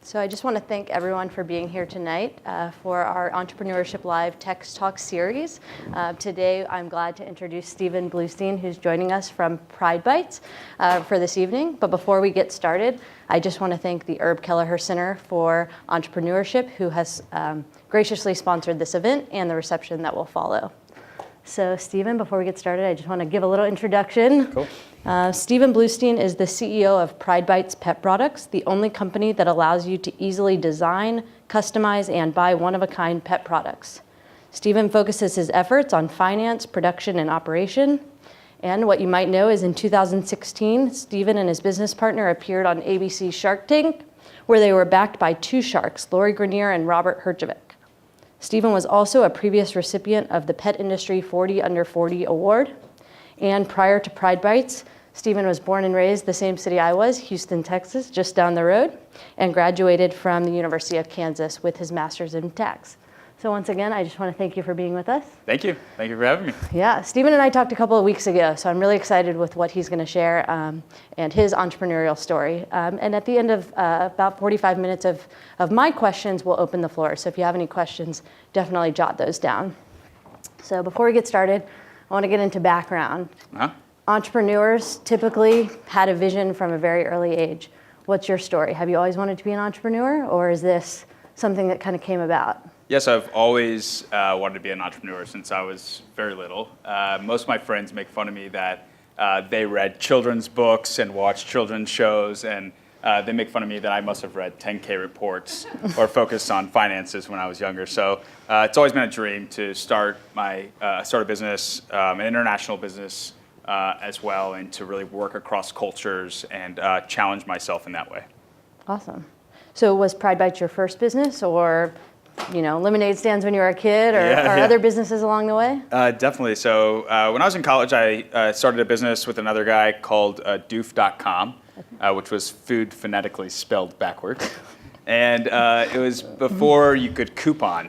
So I just want to thank everyone for being here tonight for our Entrepreneurship Live TexTalks series. Today, I'm glad to introduce Stephen Blustein, who's joining us from PrideBites for this evening. But before we get started, I just want to thank the Herb Kelleher Center for Entrepreneurship, who has graciously sponsored this event and the reception that will follow. So Stephen, before we get started, I just want to give a little introduction. Cool. Stephen Blustein is the CEO of PrideBites Pet Products, the only company that allows you to easily design, customize, and buy one-of-a-kind pet products. Stephen focuses his efforts on finance, production, and operation. And what you might know is in 2016, Stephen and his business partner appeared on ABC Shark Tank, where they were backed by two sharks, Lori Grenier and Robert Herjavec. Stephen was also a previous recipient of the Pet Industry 40 Under 40 Award. And prior to PrideBites, Stephen was born and raised the same city I was, Houston, Texas, just down the road, and graduated from the University of Kansas with his master's in tax. So once again, I just want to thank you for being with us. Thank you. Thank you for having me. Yeah, Stephen and I talked a couple of weeks ago, so I'm really excited with what he's going to share and his entrepreneurial story. And at the end of about 45 minutes of my questions, we'll open the floor. So if you have any questions, definitely jot those down. So before we get started, I want to get into background. Entrepreneurs typically had a vision from a very early age. What's your story? Have you always wanted to be an entrepreneur, or is this something that kind of came about? Yes, I've always wanted to be an entrepreneur since I was very little. Most of my friends make fun of me that they read children's books and watched children's shows, and they make fun of me that I must have read 10K reports or focused on finances when I was younger. So it's always been a dream to start a business, an international business as well, and to really work across cultures and challenge myself in that way. Awesome. So was PrideBites your first business, or lemonade stands when you were a kid, or other businesses along the way? Definitely. So when I was in college, I started a business with another guy called doof.com, which was food phonetically spelled backwards. And it was before you could coupon.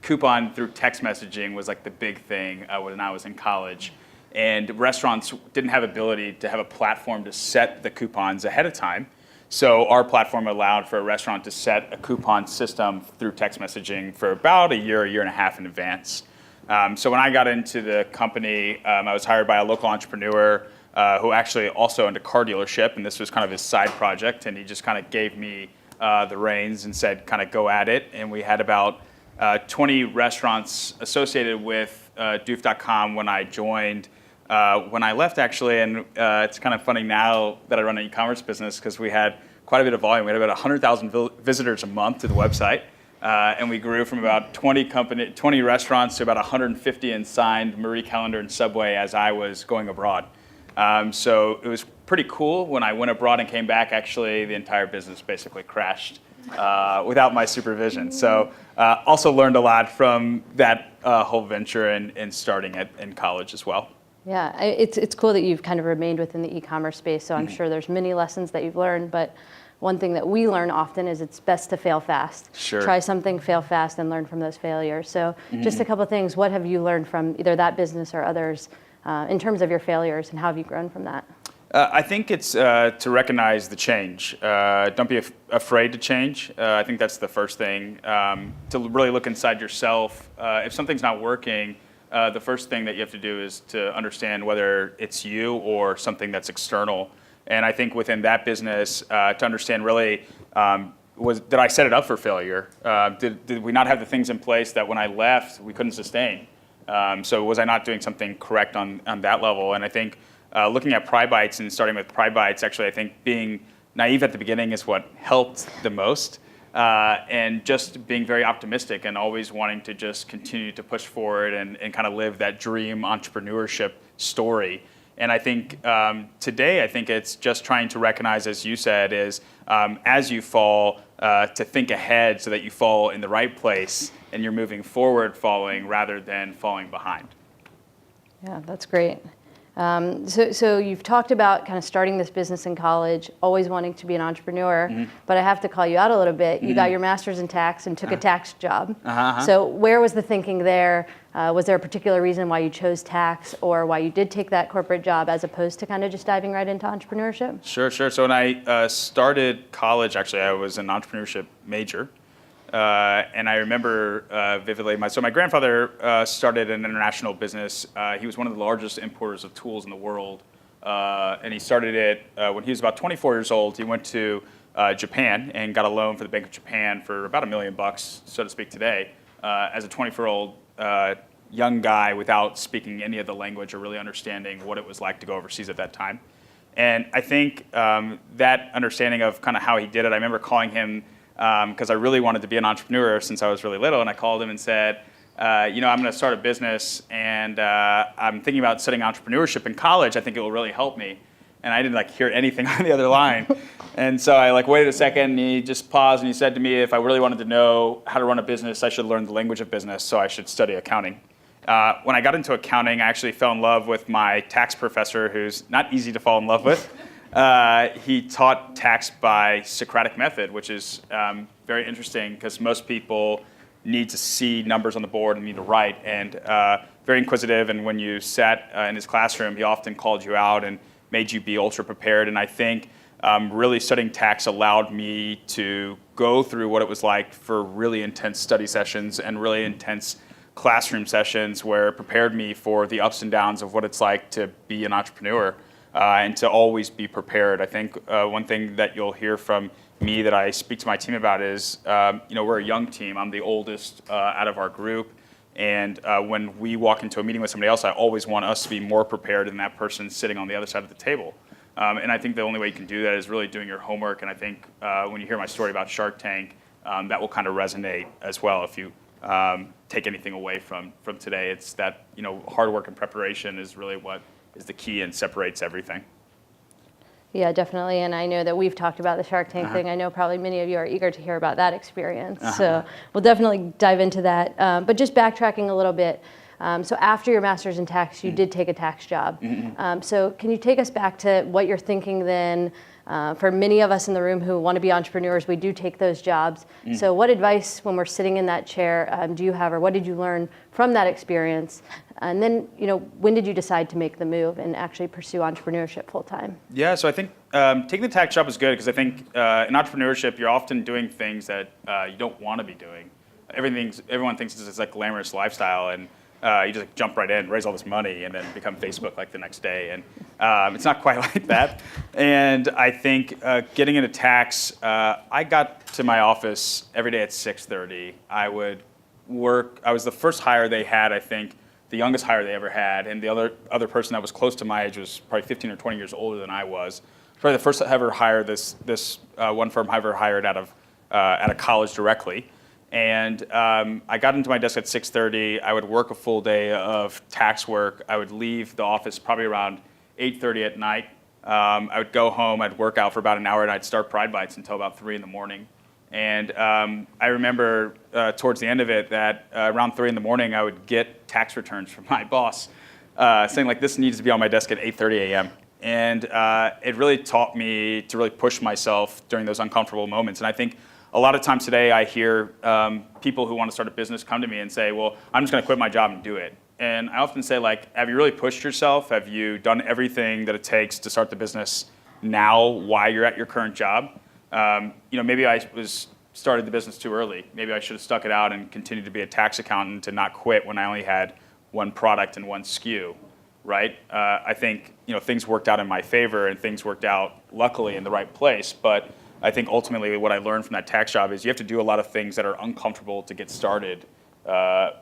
Coupon through text messaging was like the big thing when I was in college. And restaurants didn't have ability to have a platform to set the coupons ahead of time. So our platform allowed for a restaurant to set a coupon system through text messaging for about a year and a half in advance. So when I got into the company, I was hired by a local entrepreneur who actually also owned a car dealership, and this was kind of his side project, and he just kind of gave me the reins and said, kind of go at it. And we had about 20 restaurants associated with doof.com when I joined. When I left, actually, and it's kind of funny now that I run an e-commerce business because we had quite a bit of volume. We had about 100,000 visitors a month to the website, and we grew from about 20 restaurants to about 150 and signed Marie Callender and Subway as I was going abroad. So it was pretty cool. When I went abroad and came back, actually, the entire business basically crashed without my supervision. So also learned a lot from that whole venture and starting it in college as well. Yeah, it's cool that you've kind of remained within the e-commerce space, so I'm sure there's many lessons that you've learned, but one thing that we learn often is it's best to fail fast. Sure. Try something, fail fast, and learn from those failures. So just a couple of things, what have you learned from either that business or others in terms of your failures, and how have you grown from that? I think it's to recognize the change. Don't be afraid to change. I think that's the first thing. To really look inside yourself. If something's not working, the first thing that you have to do is to understand whether it's you or something that's external. And I think within that business, to understand really, did I set it up for failure? Did we not have the things in place that when I left, we couldn't sustain? So was I not doing something correct on that level? And I think looking at PrideBites and starting with PrideBites, actually, I think being naive at the beginning is what helped the most. And just being very optimistic and always wanting to just continue to push forward and kind of live that dream entrepreneurship story. And I think today, I think it's just trying to recognize, as you said, is as you fall, to think ahead so that you fall in the right place and you're moving forward falling rather than falling behind. Yeah, that's great. So you've talked about kind of starting this business in college, always wanting to be an entrepreneur, but I have to call you out a little bit. You got your master's in tax and took a tax job. So where was the thinking there? Was there a particular reason why you chose tax or why you did take that corporate job as opposed to kind of just diving right into entrepreneurship? Sure. So when I started college, actually, I was an entrepreneurship major. And I remember vividly, my grandfather started an international business. He was one of the largest importers of tools in the world. And he started it when he was about 24 years old. He went to Japan and got a loan for the Bank of Japan for about $1 million, so to speak, today, as a 24-year-old young guy without speaking any of the language or really understanding what it was like to go overseas at that time. And I think that understanding of kind of how he did it, I remember calling him because I really wanted to be an entrepreneur since I was really little, and I called him and said, I'm going to start a business, and I'm thinking about studying entrepreneurship in college. I think it will really help me. And I didn't hear anything on the other line. And so I waited a second, and he just paused, and he said to me, if I really wanted to know how to run a business, I should learn the language of business, so I should study accounting. When I got into accounting, I actually fell in love with my tax professor, who's not easy to fall in love with. He taught tax by Socratic method, which is very interesting because most people need to see numbers on the board and need to write. And very inquisitive. And when you sat in his classroom, he often called you out and made you be ultra prepared. And I think really studying tax allowed me to go through what it was like for really intense study sessions and really intense classroom sessions where it prepared me for the ups and downs of what it's like to be an entrepreneur. And to always be prepared. I think one thing that you'll hear from me that I speak to my team about is, we're a young team. I'm the oldest out of our group. And when we walk into a meeting with somebody else, I always want us to be more prepared than that person sitting on the other side of the table. And I think the only way you can do that is really doing your homework. And I think when you hear my story about Shark Tank, that will kind of resonate as well. If you take anything away from today, it's that hard work and preparation is really what is the key and separates everything. Yeah, definitely. And I know that we've talked about the Shark Tank thing. I know probably many of you are eager to hear about that experience. So we'll definitely dive into that. But just backtracking a little bit. So after your master's in tax, you did take a tax job. So can you take us back to what you're thinking then? For many of us in the room who want to be entrepreneurs, we do take those jobs. So what advice when we're sitting in that chair do you have, or what did you learn from that experience? And then, when did you decide to make the move and actually pursue entrepreneurship full time? Yeah, so I think taking the tax job is good because I think in entrepreneurship, you're often doing things that you don't want to be doing. Everyone thinks it's like glamorous lifestyle, and you just jump right in, raise all this money, and then become Facebook the next day. And it's not quite like that. And I think getting into tax, I got to my office every day at 6:30. I would work. I was the first hire they had, I think, the youngest hire they ever had, and the other person that was close to my age was probably 15 or 20 years older than I was. Probably the first ever hire this one firm I ever hired out of college directly. And I got into my desk at 6:30. I would work a full day of tax work. I would leave the office probably around 8:30 at night. I would go home. I'd work out for about an hour, and I'd start PrideBites until about 3 in the morning. And I remember towards the end of it that around 3 in the morning, I would get tax returns from my boss saying this needs to be on my desk at 8:30 a.m. And it really taught me to really push myself during those uncomfortable moments. And I think a lot of times today I hear people who want to start a business come to me and say, well, I'm just going to quit my job and do it. And I often say, have you really pushed yourself? Have you done everything that it takes to start the business now while you're at your current job? Maybe I started the business too early. Maybe I should have stuck it out and continued to be a tax accountant and not quit when I only had one product and one SKU, right? I think things worked out in my favor and things worked out luckily in the right place. But I think ultimately what I learned from that tax job is you have to do a lot of things that are uncomfortable to get started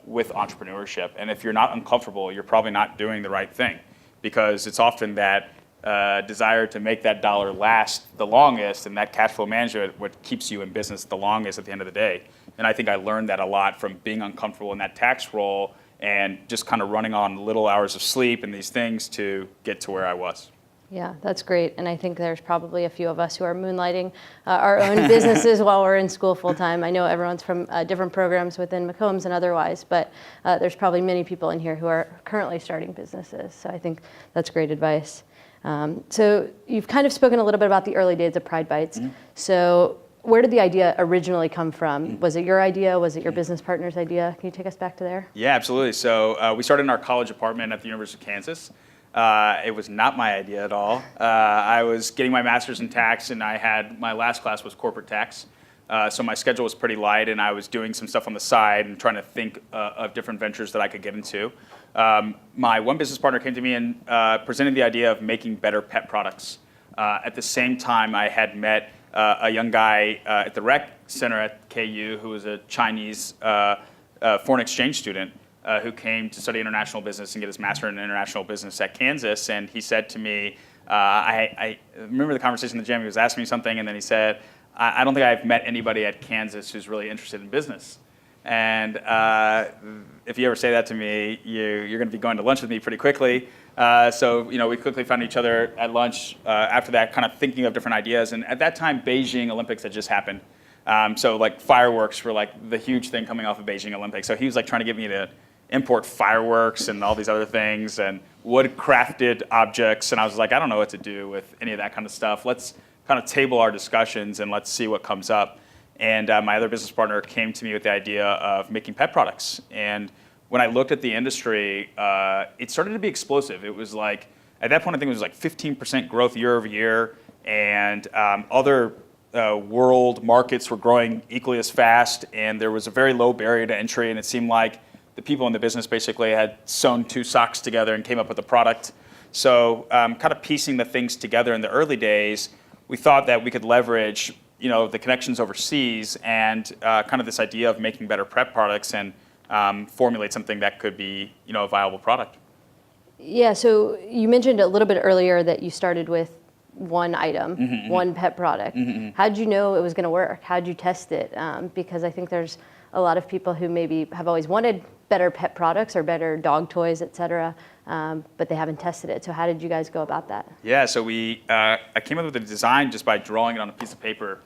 with entrepreneurship. And if you're not uncomfortable, you're probably not doing the right thing, because it's often that desire to make that dollar last the longest, and that cash flow management what keeps you in business the longest at the end of the day. And I think I learned that a lot from being uncomfortable in that tax role and just kind of running on little hours of sleep and these things to get to where I was. Yeah, that's great. And I think there's probably a few of us who are moonlighting our own businesses while we're in school full time. I know everyone's from different programs within McCombs and otherwise, but there's probably many people in here who are currently starting businesses. So I think that's great advice. So you've kind of spoken a little bit about the early days of PrideBites. So where did the idea originally come from? Was it your idea? Was it your business partner's idea? Can you take us back to there? Yeah, absolutely. So we started in our college apartment at the University of Kansas. It was not my idea at all. I was getting my master's in tax, and my last class was corporate tax. So my schedule was pretty light, and I was doing some stuff on the side and trying to think of different ventures that I could get into. My one business partner came to me and presented the idea of making better pet products. At the same time, I had met a young guy at the rec center at KU who was a Chinese foreign exchange student. Who came to study international business and get his master in international business at Kansas. And he said to me, I remember the conversation in the gym, he was asking me something, and then he said, I don't think I've met anybody at Kansas who's really interested in business. And if you ever say that to me, you're going to be going to lunch with me pretty quickly. So we quickly found each other at lunch after that, kind of thinking of different ideas. And at that time, Beijing Olympics had just happened. So like fireworks were like the huge thing coming off of Beijing Olympics. So he was like trying to get me to import fireworks and all these other things and wood-crafted objects. And I was like, I don't know what to do with any of that kind of stuff. Let's kind of table our discussions and let's see what comes up. And my other business partner came to me with the idea of making pet products. And when I looked at the industry, it started to be explosive. It was like, at that point, I think it was like 15% growth year over year. And other world markets were growing equally as fast. And there was a very low barrier to entry. And it seemed like the people in the business basically had sewn two socks together and came up with a product. So kind of piecing the things together in the early days, we thought that we could leverage the connections overseas and kind of this idea of making better pet products and formulate something that could be a viable product. Yeah, so you mentioned a little bit earlier that you started with one item, one pet product. How did you know it was going to work? How did you test it? Because I think there's a lot of people who maybe have always wanted better pet products or better dog toys, et cetera, but they haven't tested it. So how did you guys go about that? Yeah, so I came up with the design just by drawing it on a piece of paper.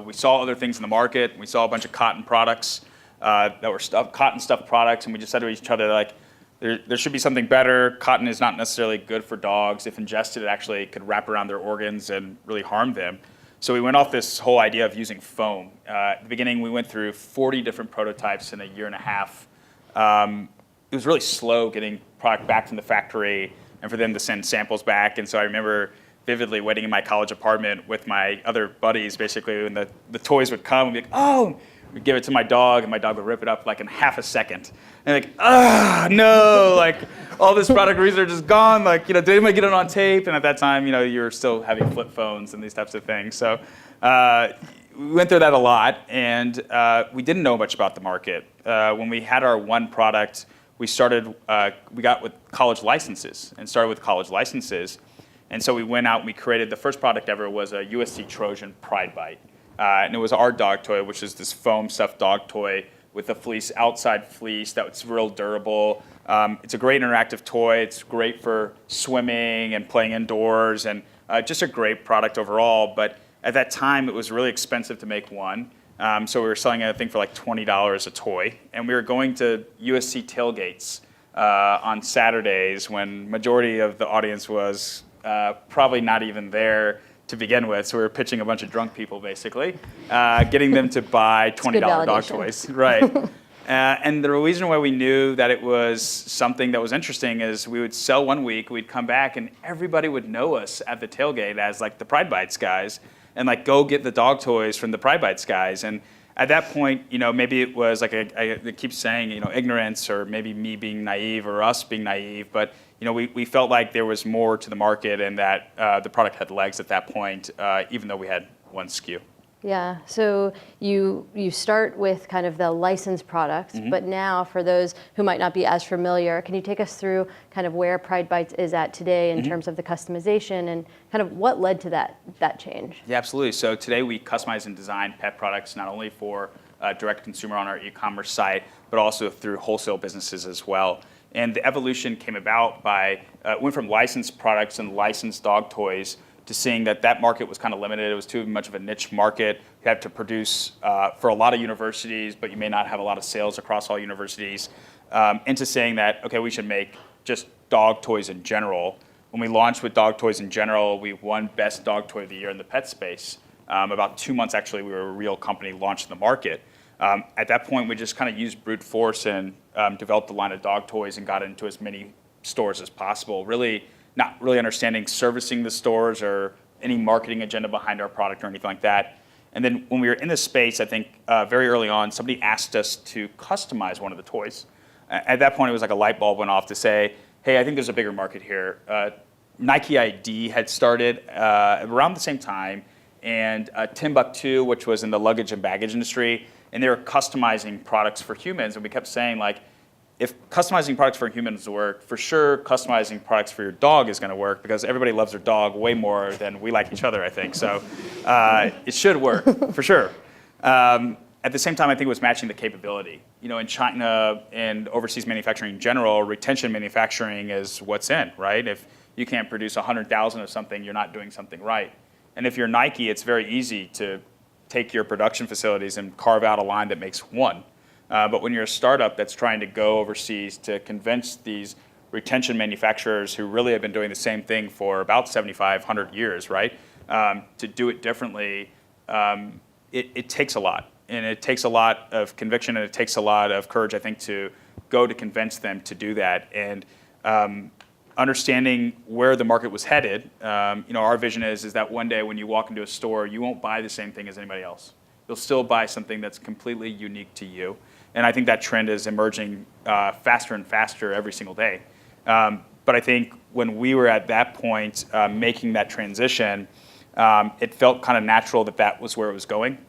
We saw other things in the market. We saw a bunch of cotton products that were cotton stuffed products, and we just said to each other, like, there should be something better. Cotton is not necessarily good for dogs. If ingested, it actually could wrap around their organs and really harm them. So we went off this whole idea of using foam. At the beginning, we went through 40 different prototypes in a year and a half. It was really slow getting product back from the factory and for them to send samples back. And so I remember vividly waiting in my college apartment with my other buddies, basically, when the toys would come and be like, oh, we'd give it to my dog, and my dog would rip it up like in half a second. And like, no, like all this product research is gone. Like, did anybody get it on tape? And at that time, you were still having flip phones and these types of things. So we went through that a lot, and we didn't know much about the market. When we had our one product, we got with college licenses and started with college licenses. And so we went out and we created, the first product ever was a USC Trojan PrideBite. And it was our dog toy, which is this foam stuffed dog toy with a fleece, outside fleece that's real durable. It's a great interactive toy. It's great for swimming and playing indoors, and just a great product overall. But at that time, it was really expensive to make one. So we were selling it, I think, for like $20 a toy. And we were going to USC tailgates on Saturdays when majority of the audience was probably not even there to begin with. So we were pitching a bunch of drunk people, basically, getting them to buy $20 dog toys. Right. And the reason why we knew that it was something that was interesting is we would sell one week, we'd come back, and everybody would know us at the tailgate as like the PrideBites guys, and like go get the dog toys from the PrideBites guys. And at that point, maybe it was like I keep saying, ignorance, or maybe me being naive or us being naive, but we felt like there was more to the market and that the product had legs at that point, even though we had one SKU. Yeah, so you start with kind of the licensed products, but now for those who might not be as familiar, can you take us through kind of where PrideBites is at today in terms of the customization and kind of what led to that change? Yeah, absolutely. So today we customize and design pet products not only for direct consumer on our e-commerce site, but also through wholesale businesses as well. And the evolution came about by, went from licensed products and licensed dog toys to seeing that that market was kind of limited. It was too much of a niche market. You had to produce for a lot of universities, but you may not have a lot of sales across all universities. Into saying that, okay, we should make just dog toys in general. When we launched with dog toys in general, we won Best Dog Toy of the Year in the pet space. About 2 months, actually, we were a real company launched in the market. At that point, we just kind of used brute force and developed a line of dog toys and got into as many stores as possible, really not really understanding servicing the stores or any marketing agenda behind our product or anything like that. And then when we were in this space, I think very early on, somebody asked us to customize one of the toys. At that point, it was like a light bulb went off to say, hey, I think there's a bigger market here. Nike ID had started around the same time, and Timbuktu, which was in the luggage and baggage industry, and they were customizing products for humans. And we kept saying, like, if customizing products for humans work, for sure customizing products for your dog is going to work, because everybody loves their dog way more than we like each other, I think. So it should work, for sure. At the same time, I think it was matching the capability. You know, in China and overseas manufacturing in general, retention manufacturing is what's in, right? If you can't produce 100,000 of something, you're not doing something right. And if you're Nike, it's very easy to take your production facilities and carve out a line that makes one. But when you're a startup that's trying to go overseas to convince these retention manufacturers who really have been doing the same thing for about 75, 100 years, right, to do it differently, it takes a lot. And it takes a lot of conviction, and it takes a lot of courage, I think, to go to convince them to do that. And understanding where the market was headed, our vision is that one day when you walk into a store, you won't buy the same thing as anybody else. You'll still buy something that's completely unique to you. And I think that trend is emerging faster and faster every single day. But I think when we were at that point making that transition, it felt kind of natural that that was where it was going.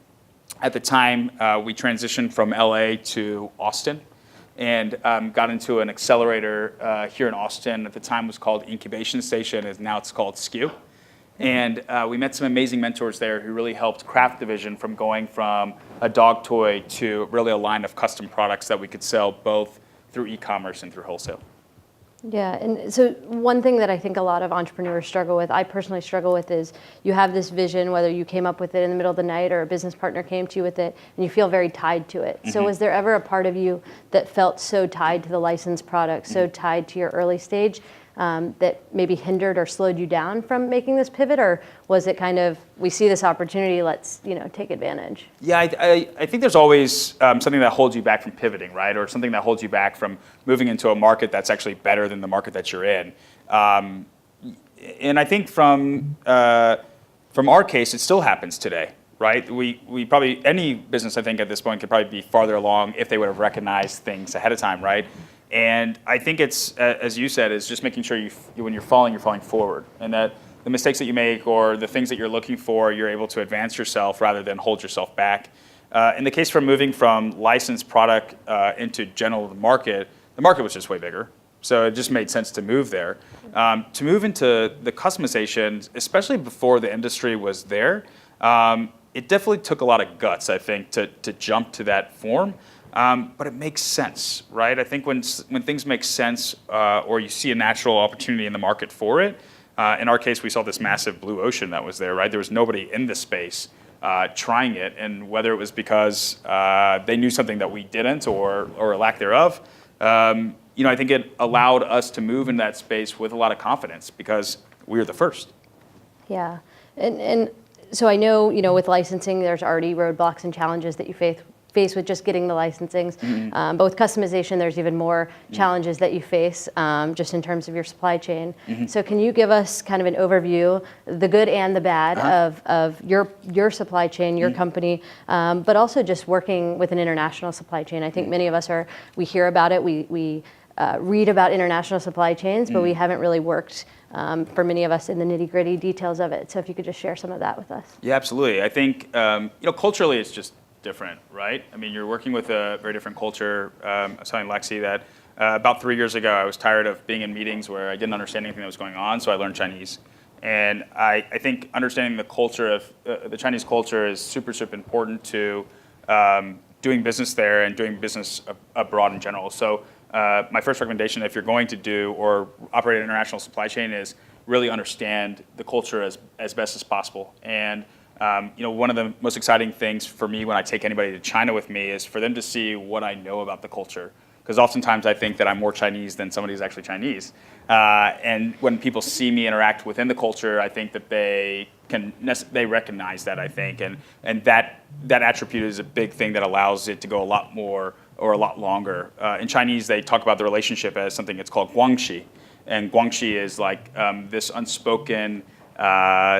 At the time, we transitioned from LA to Austin and got into an accelerator here in Austin. At the time, it was called Incubation Station, and now it's called SKU. And we met some amazing mentors there who really helped craft the vision from going from a dog toy to really a line of custom products that we could sell both through e-commerce and through wholesale. Yeah, and so one thing that I think a lot of entrepreneurs struggle with, I personally struggle with, is you have this vision, whether you came up with it in the middle of the night or a business partner came to you with it, and you feel very tied to it. Mm-hmm. So was there ever a part of you that felt so tied to the licensed product, so tied to your early stage, that maybe hindered or slowed you down from making this pivot? Or was it kind of, we see this opportunity, let's take advantage? Yeah, I think there's always something that holds you back from pivoting, right? Or something that holds you back from moving into a market that's actually better than the market that you're in. And I think from our case, it still happens today, right? We probably, any business I think at this point could probably be farther along if they would have recognized things ahead of time, right? And I think it's, as you said, is just making sure when you're falling forward, and that the mistakes that you make or the things that you're looking for, you're able to advance yourself rather than hold yourself back. In the case for moving from licensed product into general the market was just way bigger. So it just made sense to move there. To move into the customization, especially before the industry was there, it definitely took a lot of guts, I think, to jump to that form. But it makes sense, right? I think when things make sense or you see a natural opportunity in the market for it, in our case, we saw this massive blue ocean that was there, right? There was nobody in the space trying it, and whether it was because they knew something that we didn't or a lack thereof, I think it allowed us to move in that space with a lot of confidence because we were the first. Yeah, and so I know, with licensing, there's already roadblocks and challenges that you face with just getting the licensings. Mm-hmm. But with customization, there's even more challenges that you face just in terms of your supply chain. Mm-hmm. So can you give us kind of an overview, the good and the bad, of your supply chain, your company, but also just working with an international supply chain? I think many of us we hear about it, we read about international supply chains, but we haven't really worked, for many of us, in the nitty-gritty details of it. So if you could just share some of that with us. Yeah, absolutely. I think, culturally it's just different, right? I mean, you're working with a very different culture. I was telling Lexi that about 3 years ago, I was tired of being in meetings where I didn't understand anything that was going on, so I learned Chinese. And I think understanding the culture of the Chinese culture is super, super important to doing business there and doing business abroad in general. So my first recommendation, if you're going to do or operate an international supply chain, is really understand the culture as best as possible. And one of the most exciting things for me when I take anybody to China with me is for them to see what I know about the culture. Because oftentimes I think that I'm more Chinese than somebody who's actually Chinese. And when people see me interact within the culture, I think that they recognize that, I think. And that attribute is a big thing that allows it to go a lot more or a lot longer. In Chinese, they talk about the relationship as something that's called guangxi. And guangxi is like this unspoken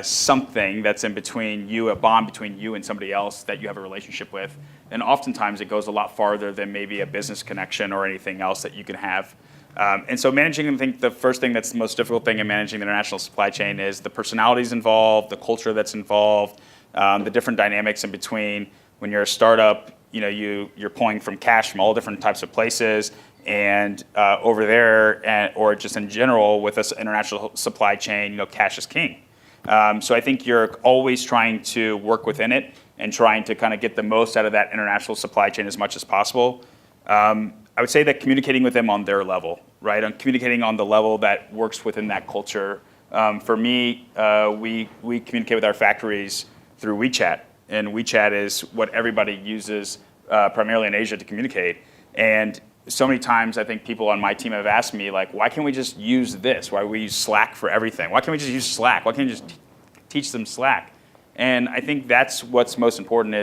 something that's in between you, a bond between you and somebody else that you have a relationship with. And oftentimes it goes a lot farther than maybe a business connection or anything else that you can have. And so managing, I think the first thing that's the most difficult thing in managing the international supply chain is the personalities involved, the culture that's involved, the different dynamics in between. When you're a startup, you're pulling from cash from all different types of places. And over there, or just in general with this international supply chain, cash is king. So I think you're always trying to work within it and trying to kind of get the most out of that international supply chain as much as possible. I would say that communicating with them on their level, right? On communicating on the level that works within that culture. For me, we communicate with our factories through WeChat, and WeChat is what everybody uses primarily in Asia to communicate. And so many times I think people on my team have asked me, like, why can't we just use this? Why do we use Slack for everything? Why can't we just use Slack? Why can't you just teach them Slack? And I think that's what's most important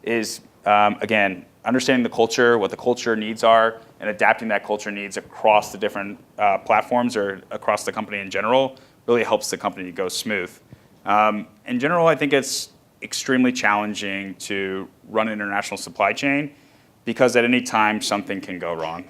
is again, understanding the culture, what the culture needs are, and adapting that culture needs across the different platforms or across the company in general really helps the company go smooth. In general, I think it's extremely challenging to run an international supply chain because at any time something can go wrong.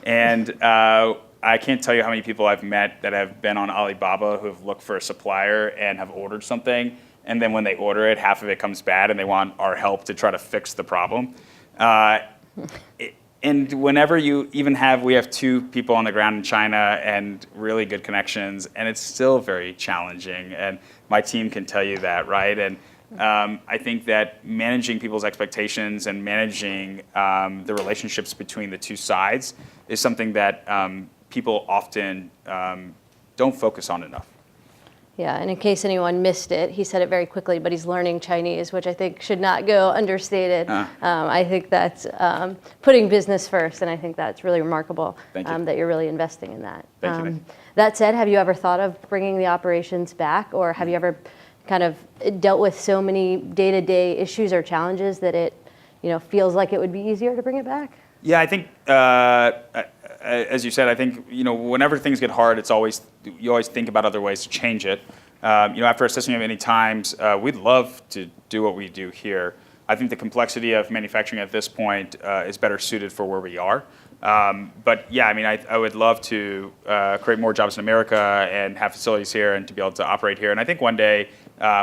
And I can't tell you how many people I've met that have been on Alibaba who have looked for a supplier and have ordered something, and then when they order it, half of it comes bad and they want our help to try to fix the problem. And whenever we have 2 people on the ground in China and really good connections, and it's still very challenging, and my team can tell you that, right? And I think that managing people's expectations and managing the relationships between the 2 sides is something that people often don't focus on enough. Yeah, and in case anyone missed it, he said it very quickly, but he's learning Chinese, which I think should not go understated. I think that's putting business first, and I think that's really remarkable that you're really investing in that. Thank you. That said, have you ever thought of bringing the operations back, or have you ever kind of dealt with so many day-to-day issues or challenges that it feels like it would be easier to bring it back? Yeah, I think, as you said, I think whenever things get hard, you always think about other ways to change it. After assessing it many times, we'd love to do what we do here. I think the complexity of manufacturing at this point is better suited for where we are. But yeah, I mean, I would love to create more jobs in America and have facilities here and to be able to operate here. And I think one day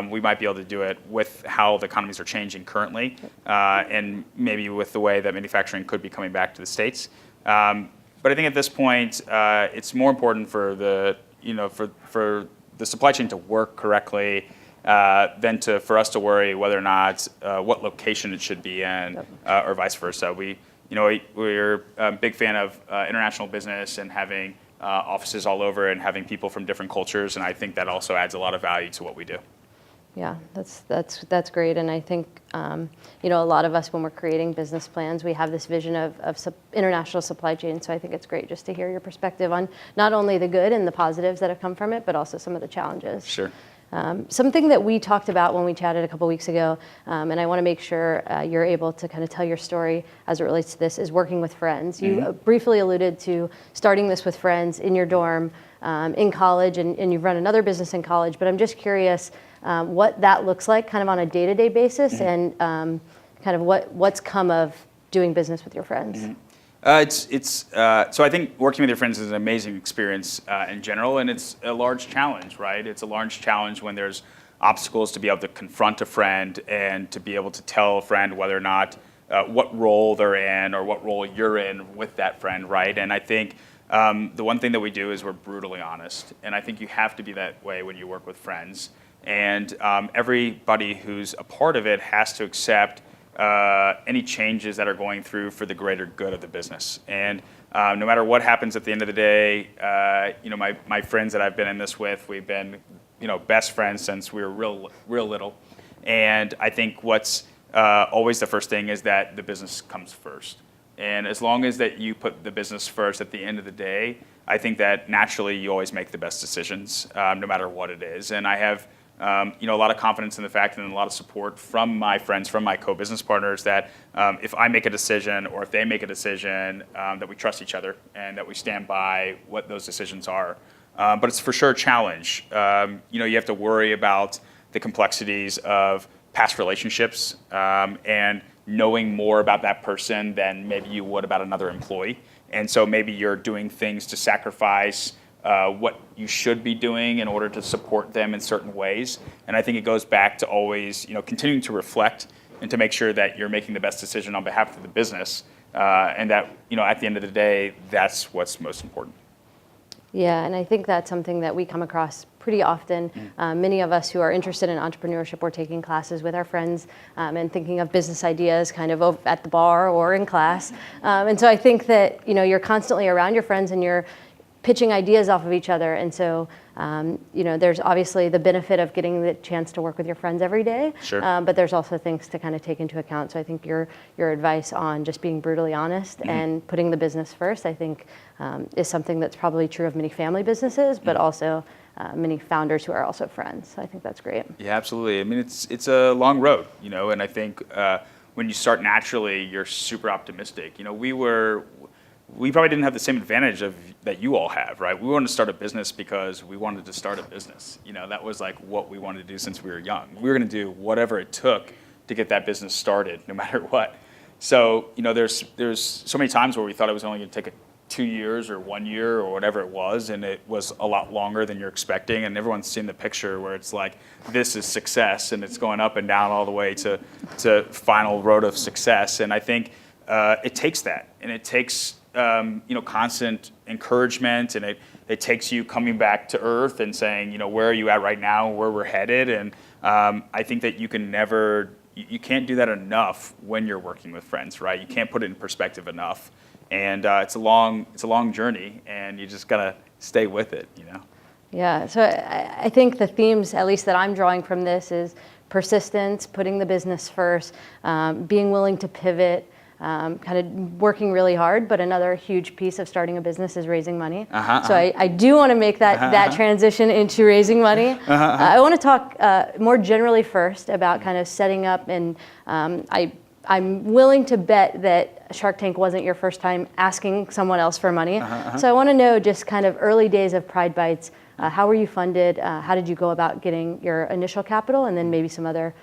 we might be able to do it with how the economies are changing currently, and maybe with the way that manufacturing could be coming back to the States. But I think at this point, it's more important for the for the supply chain to work correctly than for us to worry whether or not what location it should be in, or vice versa. We're a big fan of international business and having offices all over and having people from different cultures, and I think that also adds a lot of value to what we do. Yeah, that's great, and I think a lot of us, when we're creating business plans, we have this vision of international supply chain. So I think it's great just to hear your perspective on not only the good and the positives that have come from it, but also some of the challenges. Sure. Something that we talked about when we chatted a couple weeks ago, and I want to make sure you're able to kind of tell your story as it relates to this, is working with friends. You briefly alluded to starting this with friends in your dorm in college, and you've run another business in college, but I'm just curious what that looks like kind of on a day-to-day basis, and kind of what's come of doing business with your friends. So I think working with your friends is an amazing experience in general, and it's a large challenge, right? It's a large challenge when there's obstacles to be able to confront a friend and to be able to tell a friend whether or not what role they're in or what role you're in with that friend, right? And I think the one thing that we do is we're brutally honest, and I think you have to be that way when you work with friends. And everybody who's a part of it has to accept any changes that are going through for the greater good of the business. And No matter what happens at the end of the day, my friends that I've been in this with, we've been, best friends since we were real little. And I think what's always the first thing is that the business comes first. And as long as that you put the business first at the end of the day, I think that naturally you always make the best decisions, no matter what it is. And I have a lot of confidence in the fact and a lot of support from my friends, from my co-business partners that if I make a decision or if they make a decision, that we trust each other and that we stand by what those decisions are. But it's for sure a challenge. You have to worry about the complexities of past relationships and knowing more about that person than maybe you would about another employee. And so maybe you're doing things to sacrifice what you should be doing in order to support them in certain ways. And I think it goes back to always, continuing to reflect and to make sure that you're making the best decision on behalf of the business. And that, at the end of the day, that's what's most important. Yeah, and I think that's something that we come across pretty often. Many of us who are interested in entrepreneurship, we're taking classes with our friends and thinking of business ideas kind of at the bar or in class. And so I think that, you're constantly around your friends and you're pitching ideas off of each other. And so, there's obviously the benefit of getting the chance to work with your friends every day. Sure. But there's also things to kind of take into account. So I think your advice on just being brutally honest and putting the business first, I think, is something that's probably true of many family businesses, but also many founders who are also friends. So I think that's great. Yeah, absolutely. I mean, it's a long road, and I think when you start naturally, you're super optimistic. We probably didn't have the same advantage that you all have, right? We wanted to start a business because we wanted to start a business. That was like what we wanted to do since we were young. We were going to do whatever it took to get that business started, no matter what. So, there's so many times where we thought it was only going to take 2 years or 1 year or whatever it was, and it was a lot longer than you're expecting. And everyone's seen the picture where it's like, this is success, and it's going up and down all the way to final road of success. And I think it takes that, and it takes constant encouragement, and it takes you coming back to earth and saying, where are you at right now, where we're headed. And I think that you can't do that enough when you're working with friends, right? You can't put it in perspective enough. And it's a long journey, and you just gotta stay with it, Yeah, so I think the themes, at least that I'm drawing from this, is persistence, putting the business first, being willing to pivot, kind of working really hard, but another huge piece of starting a business is raising money. So I do want to make that transition into raising money. I want to talk more generally first about kind of setting up, and I'm willing to bet that Shark Tank wasn't your first time asking someone else for money. So I want to know just kind of early days of PrideBites. How were you funded? How did you go about getting your initial capital, and then maybe some other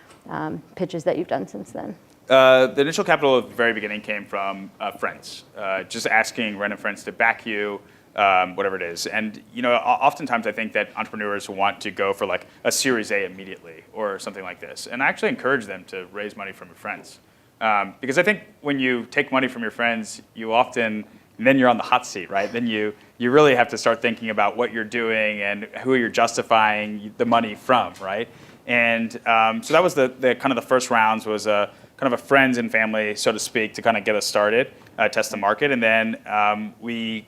pitches that you've done since then? The initial capital at the very beginning came from friends, just asking random friends to back you, whatever it is. And oftentimes I think that entrepreneurs want to go for like a Series A immediately or something like this. And I actually encourage them to raise money from your friends. Because I think when you take money from your friends, then you're on the hot seat, right? Then you really have to start thinking about what you're doing and who you're justifying the money from, right? And so that was the kind of the first rounds was kind of a friends and family, so to speak, to kind of get us started, test the market. And then when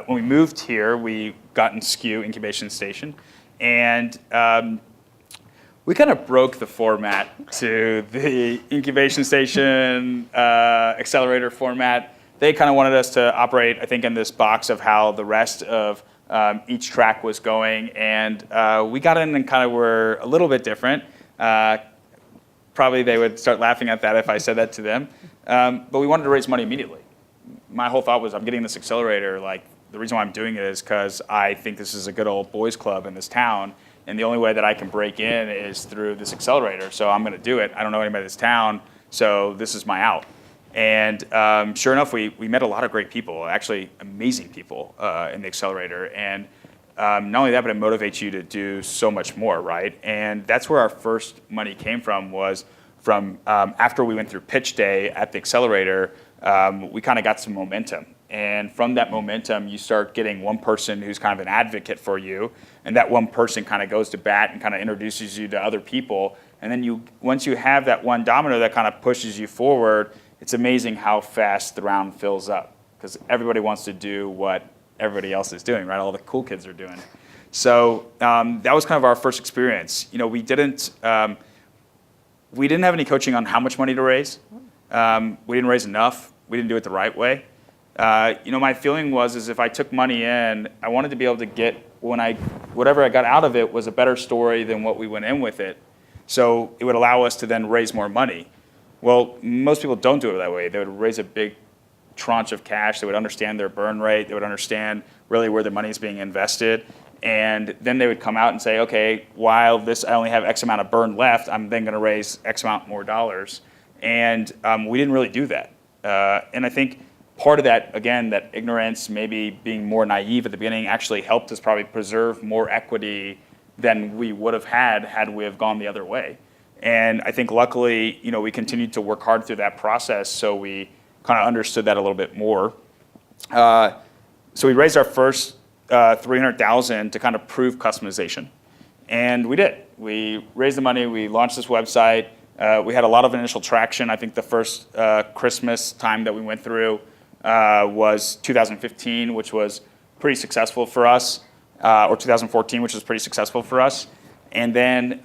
we moved here, we got in SKU, Incubation Station, and we kind of broke the format to the Incubation Station accelerator format. They kind of wanted us to operate, I think, in this box of how the rest of each track was going. And we got in and kind of were a little bit different. Probably they would start laughing at that if I said that to them. But we wanted to raise money immediately. My whole thought was, I'm getting this accelerator. Like, the reason why I'm doing it is because I think this is a good old boys club in this town. And the only way that I can break in is through this accelerator. So I'm going to do it. I don't know anybody in this town, so this is my out. And sure enough, we met a lot of great people, actually amazing people in the accelerator. And not only that, but it motivates you to do so much more, right? And that's where our first money came from, was from after we went through pitch day at the accelerator, we kind of got some momentum. And from that momentum, you start getting one person who's kind of an advocate for you, and that one person kind of goes to bat and kind of introduces you to other people. And then once you have that one domino that kind of pushes you forward, it's amazing how fast the round fills up. because everybody wants to do what everybody else is doing, right? All the cool kids are doing. So that was kind of our first experience. We didn't have any coaching on how much money to raise. We didn't raise enough. We didn't do it the right way. My feeling is if I took money in, I wanted to be able to get whatever I got out of it was a better story than what we went in with it. So it would allow us to then raise more money. Well, most people don't do it that way. They would raise a big tranche of cash. They would understand their burn rate. They would understand really where their money is being invested. And then they would come out and say, okay, while I only have X amount of burn left, I'm then going to raise X amount more dollars. And we didn't really do that. And I think part of that, again, that ignorance, maybe being more naive at the beginning, actually helped us probably preserve more equity than we would have had we have gone the other way. And I think luckily, we continued to work hard through that process, so we kind of understood that a little bit more. So we raised our first $300,000 to kind of prove customization. And we did. We raised the money, we launched this website. We had a lot of initial traction. I think the first Christmas time that we went through was 2015, which was pretty successful for us, or 2014, which was pretty successful for us. And then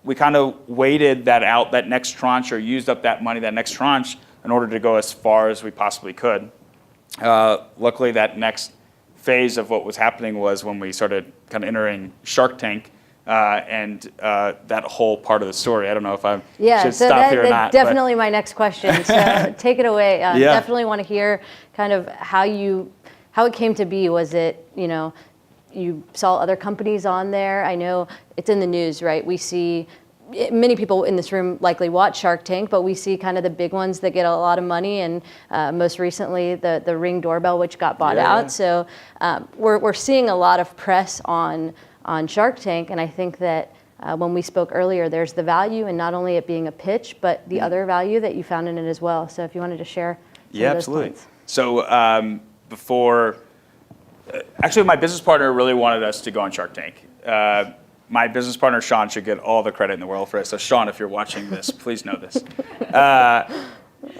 we kind of waited that out, that next tranche, or used up that money, that next tranche, in order to go as far as we possibly could. Luckily, that next phase of what was happening was when we started kind of entering Shark Tank, and that whole part of the story. I don't know if I should stop here or not. Definitely my next question. So take it away. Definitely want to hear kind of how it came to be. Was it, you saw other companies on there? I know it's in the news, right? We see many people in this room likely watch Shark Tank, but we see kind of the big ones that get a lot of money, and most recently the Ring doorbell, which got bought out. So we're seeing a lot of press on Shark Tank, and I think that when we spoke earlier, there's the value in not only it being a pitch, but the other value that you found in it as well. So if you wanted to share some of those absolutely. points. So actually my business partner really wanted us to go on Shark Tank. My business partner, Sean, should get all the credit in the world for it. So Sean, if you're watching this, please know this.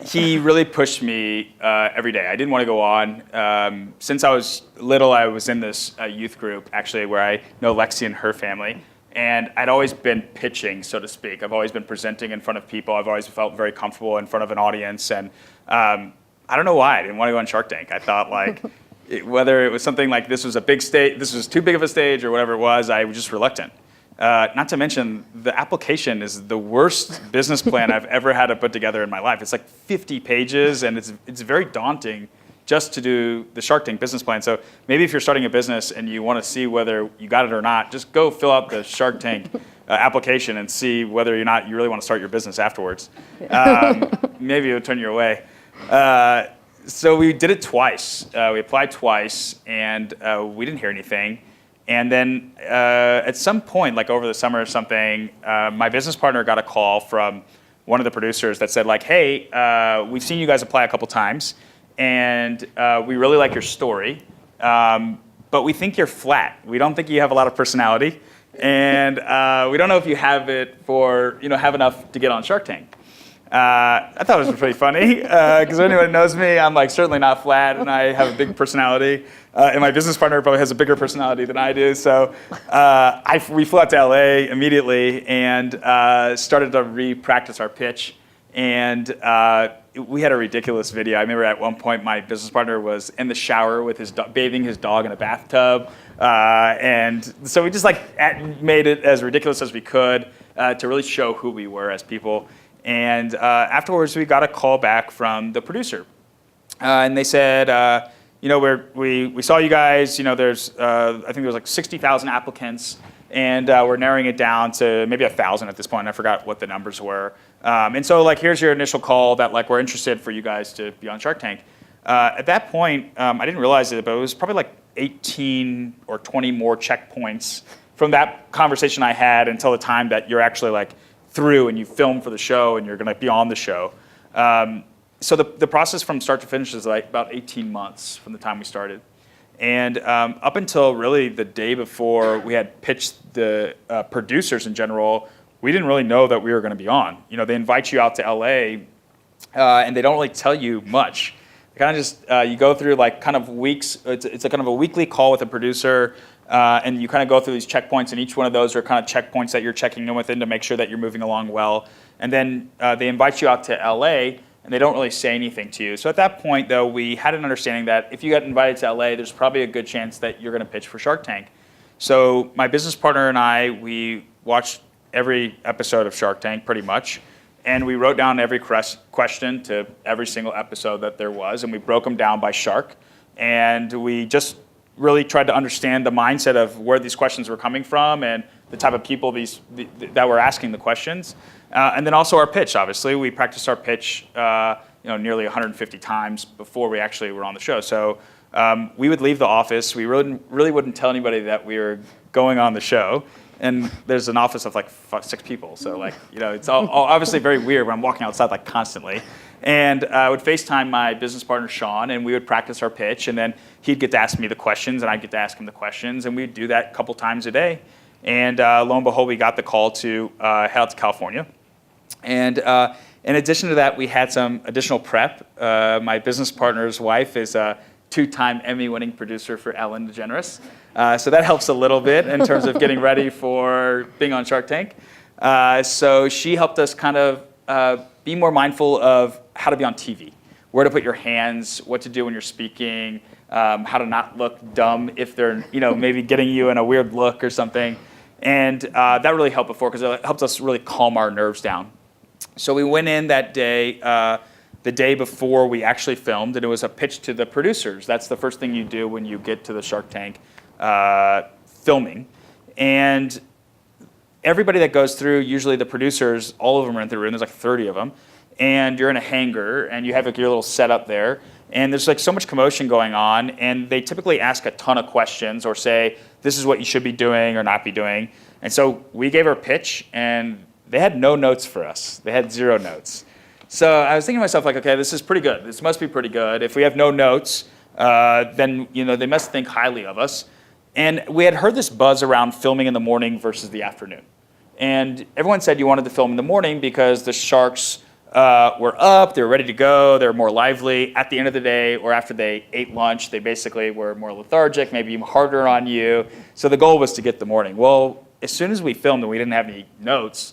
He really pushed me every day. I didn't want to go on. Since I was little, I was in this youth group, actually, where I know Lexi and her family. And I'd always been pitching, so to speak. I've always been presenting in front of people. I've always felt very comfortable in front of an audience. And I don't know why I didn't want to go on Shark Tank. I thought whether it was something like this was a big stage, this was too big of a stage, or whatever it was, I was just reluctant. Not to mention, the application is the worst business plan I've ever had to put together in my life. It's like 50 pages, and it's very daunting just to do the Shark Tank business plan. So maybe if you're starting a business and you want to see whether you got it or not, just go fill out the Shark Tank application and see whether or not you really want to start your business afterwards. Maybe it would turn you away. So we did it twice. We applied twice, and we didn't hear anything. And then at some point, like over the summer or something, my business partner got a call from one of the producers that said, hey, we've seen you guys apply a couple times, and we really like your story, but we think you're flat. We don't think you have a lot of personality, and we don't know if you have have enough to get on Shark Tank. I thought it was pretty funny, because anyone who knows me, I'm certainly not flat, and I have a big personality. And my business partner probably has a bigger personality than I do. So we flew out to LA immediately and started to re-practice our pitch. And we had a ridiculous video. I remember at one point my business partner was in the shower with bathing his dog in a bathtub. And so we just made it as ridiculous as we could to really show who we were as people. And afterwards, we got a call back from the producer. And they said, we saw you guys, there's, I think there was 60,000 applicants, and we're narrowing it down to maybe 1,000 at this point. I forgot what the numbers were. And so here's your initial call that we're interested for you guys to be on Shark Tank. At that point, I didn't realize it, but it was probably 18 or 20 more checkpoints from that conversation I had until the time that you're actually through and you film for the show and you're going to be on the show. So the process from start to finish is about 18 months from the time we started. And up until really the day before we had pitched the producers in general, we didn't really know that we were going to be on. They invite you out to LA and they don't really tell you much. kind of just, you go through like kind of weeks, it's a kind of a weekly call with a producer, and you kind of go through these checkpoints, and each one of those are kind of checkpoints that you're checking in within to make sure that you're moving along well. And then they invite you out to LA, and they don't really say anything to you. So at that point, though, we had an understanding that if you got invited to LA, there's probably a good chance that you're going to pitch for Shark Tank. So my business partner and I, we watched every episode of Shark Tank pretty much, and we wrote down every question to every single episode that there was, and we broke them down by shark. And we just really tried to understand the mindset of where these questions were coming from and the type of people that were asking the questions. And then also our pitch, obviously. We practiced our pitch nearly 150 times before we actually were on the show. So we would leave the office. We really wouldn't tell anybody that we were going on the show. And there's an office of like 6 people. So it's all obviously very weird when I'm walking outside like constantly. And I would FaceTime my business partner, Sean, and we would practice our pitch. And then he'd get to ask me the questions, and I'd get to ask him the questions. And we'd do that a couple times a day. And lo and behold, we got the call to head out to California. And in addition to that, we had some additional prep. My business partner's wife is a 2-time Emmy-winning producer for Ellen DeGeneres. So that helps a little bit in terms of getting ready for being on Shark Tank. So she helped us kind of be more mindful of how to be on TV, where to put your hands, what to do when you're speaking, how to not look dumb if they're maybe getting you in a weird look or something. And that really helped before because it helped us really calm our nerves down. So we went in that day, the day before we actually filmed, and it was a pitch to the producers. That's the first thing you do when you get to the Shark Tank filming. And everybody that goes through, usually the producers, all of them are in the room. There's like 30 of them. And you're in a hangar, and you have like your little setup there. And there's like so much commotion going on, and they typically ask a ton of questions or say, this is what you should be doing or not be doing. And so we gave our pitch, and they had no notes for us. They had 0 notes. So I was thinking to myself, like, okay, this is pretty good. This must be pretty good. If we have no notes, then they must think highly of us. And we had heard this buzz around filming in the morning versus the afternoon. And everyone said you wanted to film in the morning because the sharks were up, they were ready to go, they were more lively. At the end of the day, or after they ate lunch, they basically were more lethargic, maybe harder on you. So the goal was to get the morning. Well, as soon as we filmed and we didn't have any notes,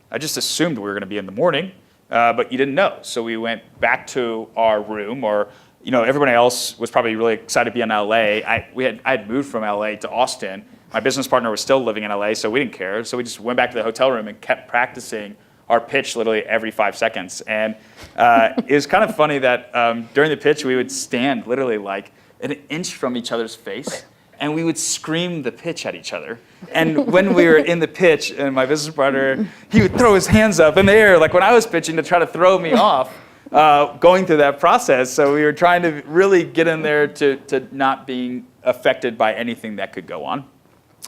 I just assumed we were going to be in the morning, but you didn't know. So we went back to our room, or everybody else was probably really excited to be in LA. I had moved from LA to Austin. My business partner was still living in LA, so we didn't care. So we just went back to the hotel room and kept practicing our pitch literally every 5 seconds. And it was kind of funny that during the pitch, we would stand literally like an inch from each other's face, and we would scream the pitch at each other. And when we were in the pitch, and my business partner, he would throw his hands up in the air, like when I was pitching, to try to throw me off going through that process. So we were trying to really get in there to not being affected by anything that could go on.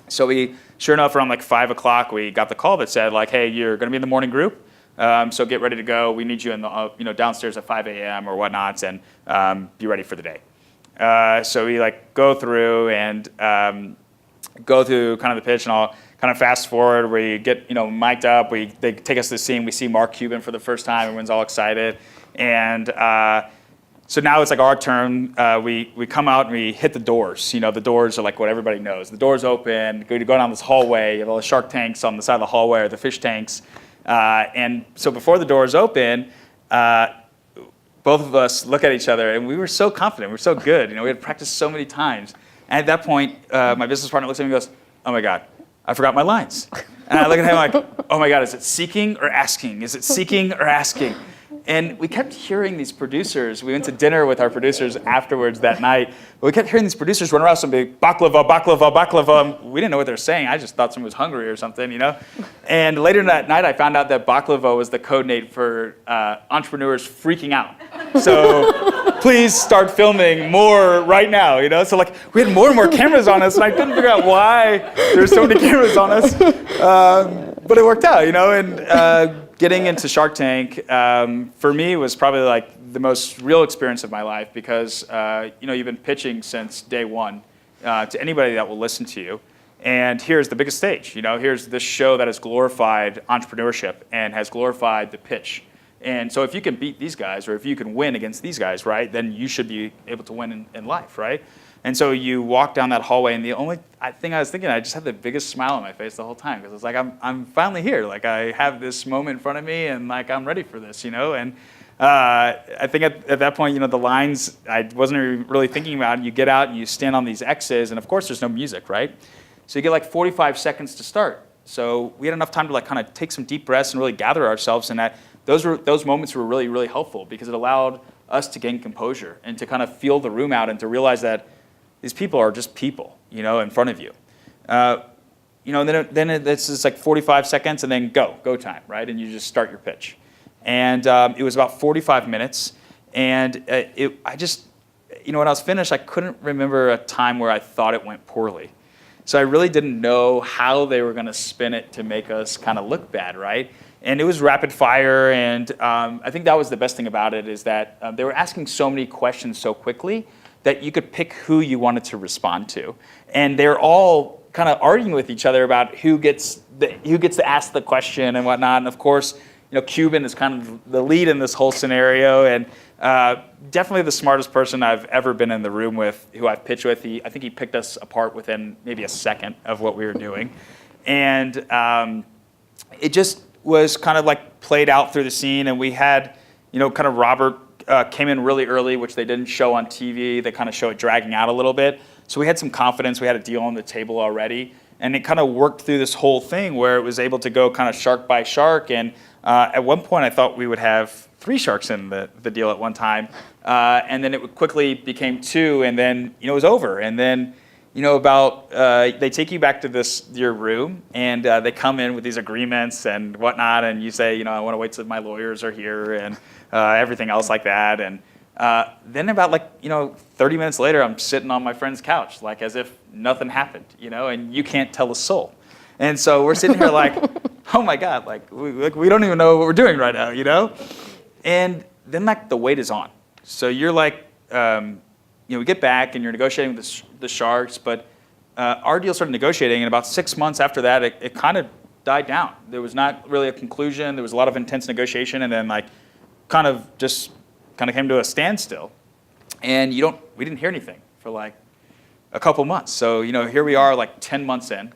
So we, sure enough, around like 5 o'clock, we got the call that said, like, hey, you're going to be in the morning group, so get ready to go. We need you in the downstairs at 5 a.m. or whatnot, and be ready for the day. So we go through and go through kind of the pitch, and I'll kind of fast forward. We get mic'd up. They take us to the scene. We see Mark Cuban for the first time. Everyone's all excited, and so now it's like our turn. We come out and we hit the doors. The doors are like what everybody knows. The doors open. You go down this hallway. You have all the shark tanks on the side of the hallway, or the fish tanks. And so before the doors open, both of us look at each other, and we were so confident. We were so good. We had practiced so many times. And at that point, my business partner looks at me and goes, "Oh my God, I forgot my lines." And I look at him like, "Oh my God, is it seeking or asking? Is it seeking or asking?" And we kept hearing these producers. We went to dinner with our producers afterwards that night. But we kept hearing these producers run around something, baklava, baklava, baklava. We didn't know what they were saying. I just thought someone was hungry or something, And later that night, I found out that baklava was the code name for entrepreneurs freaking out. So please start filming more right now, So we had more and more cameras on us, and I couldn't figure out why there were so many cameras on us. But it worked out, and getting into Shark Tank, for me, was probably the most real experience of my life because, you've been pitching since day one to anybody that will listen to you. And here's the biggest stage. Here's this show that has glorified entrepreneurship and has glorified the pitch. And so if you can beat these guys, or if you can win against these guys, right, then you should be able to win in life, right? And so you walk down that hallway, and the only thing I was thinking, I just had the biggest smile on my face the whole time, because it's like, I'm finally here. Like, I have this moment in front of me, and like, I'm ready for this, And I think at that point, the lines, I wasn't really thinking about it. You get out and you stand on these X's, and of course there's no music, right? So you get like 45 seconds to start. So we had enough time to like kind of take some deep breaths and really gather ourselves, and those moments were really, really helpful, because it allowed us to gain composure and to kind of feel the room out and to realize that these people are just people, in front of you. And then it's just like 45 seconds, and then go time, right? And you just start your pitch. And it was about 45 minutes, and when I was finished, I couldn't remember a time where I thought it went poorly. So I really didn't know how they were going to spin it to make us kind of look bad, right? And it was rapid fire, and I think that was the best thing about it, is that they were asking so many questions so quickly that you could pick who you wanted to respond to. And they're all kind of arguing with each other about who gets to ask the question and whatnot. And of course, Cuban is kind of the lead in this whole scenario, and definitely the smartest person I've ever been in the room with, who I've pitched with. I think he picked us apart within maybe a second of what we were doing. And it just was kind of like played out through the scene, and we had, kind of Robert came in really early, which they didn't show on TV. They kind of show it dragging out a little bit. So we had some confidence. We had a deal on the table already. And it kind of worked through this whole thing where it was able to go kind of shark by shark. And at one point, I thought we would have 3 sharks in the deal at one time. And then it quickly became 2, and then it was over. And then they take you back to your room, and they come in with these agreements and whatnot, and you say, I want to wait till my lawyers are here, and everything else like that. And then about 30 minutes later, I'm sitting on my friend's couch, like as if nothing happened, and you can't tell a soul. And so we're sitting here like, oh my God, we don't even know what we're doing right now, And then the weight is on. So you're like, we get back and you're negotiating with the sharks, but our deal started negotiating, and about 6 months after that, it kind of died down. There was not really a conclusion. There was a lot of intense negotiation, and then kind of came to a standstill. And we didn't hear anything for a couple months. So here we are 10 months in,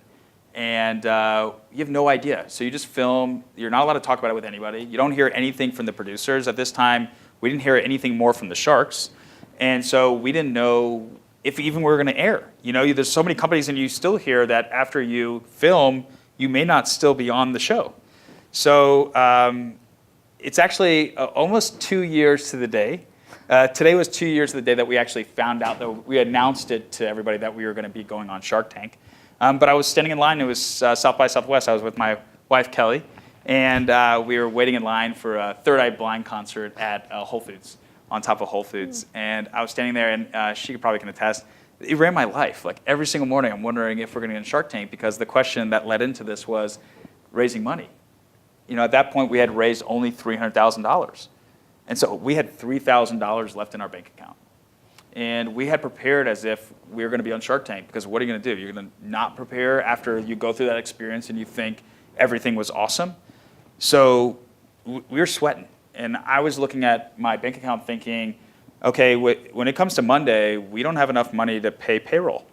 and you have no idea. So you just film. You're not allowed to talk about it with anybody. You don't hear anything from the producers. At this time, we didn't hear anything more from the sharks. And so we didn't know if even we were going to air. There's so many companies, and you still hear that after you film, you may not still be on the show. So it's actually almost 2 years to the day. Today was 2 years to the day that we actually found out, that we announced it to everybody that we were going to be going on Shark Tank. But I was standing in line. It was South by Southwest. I was with my wife, Kelly, and we were waiting in line for a Third Eye Blind concert at Whole Foods, on top of Whole Foods. And I was standing there, and she probably can attest, it ran my life. Every single morning, I'm wondering if we're going to get on Shark Tank, because the question that led into this was raising money. At that point, we had raised only $300,000. And so we had $3,000 left in our bank account. And we had prepared as if we were going to be on Shark Tank, because what are you going to do? You're going to not prepare after you go through that experience and you think everything was awesome? So we were sweating. And I was looking at my bank account thinking, okay, when it comes to Monday, we don't have enough money to pay payroll.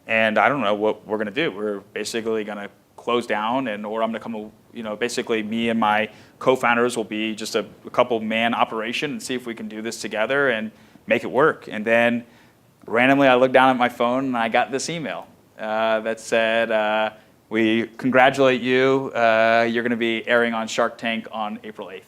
And I don't know what we're going to do. We're basically going to close down, or I'm going to come, basically me and my co-founders will be just a couple man operation and see if we can do this together and make it work. And then randomly I looked down at my phone and I got this email that said, we congratulate you. You're going to be airing on Shark Tank on April 8th.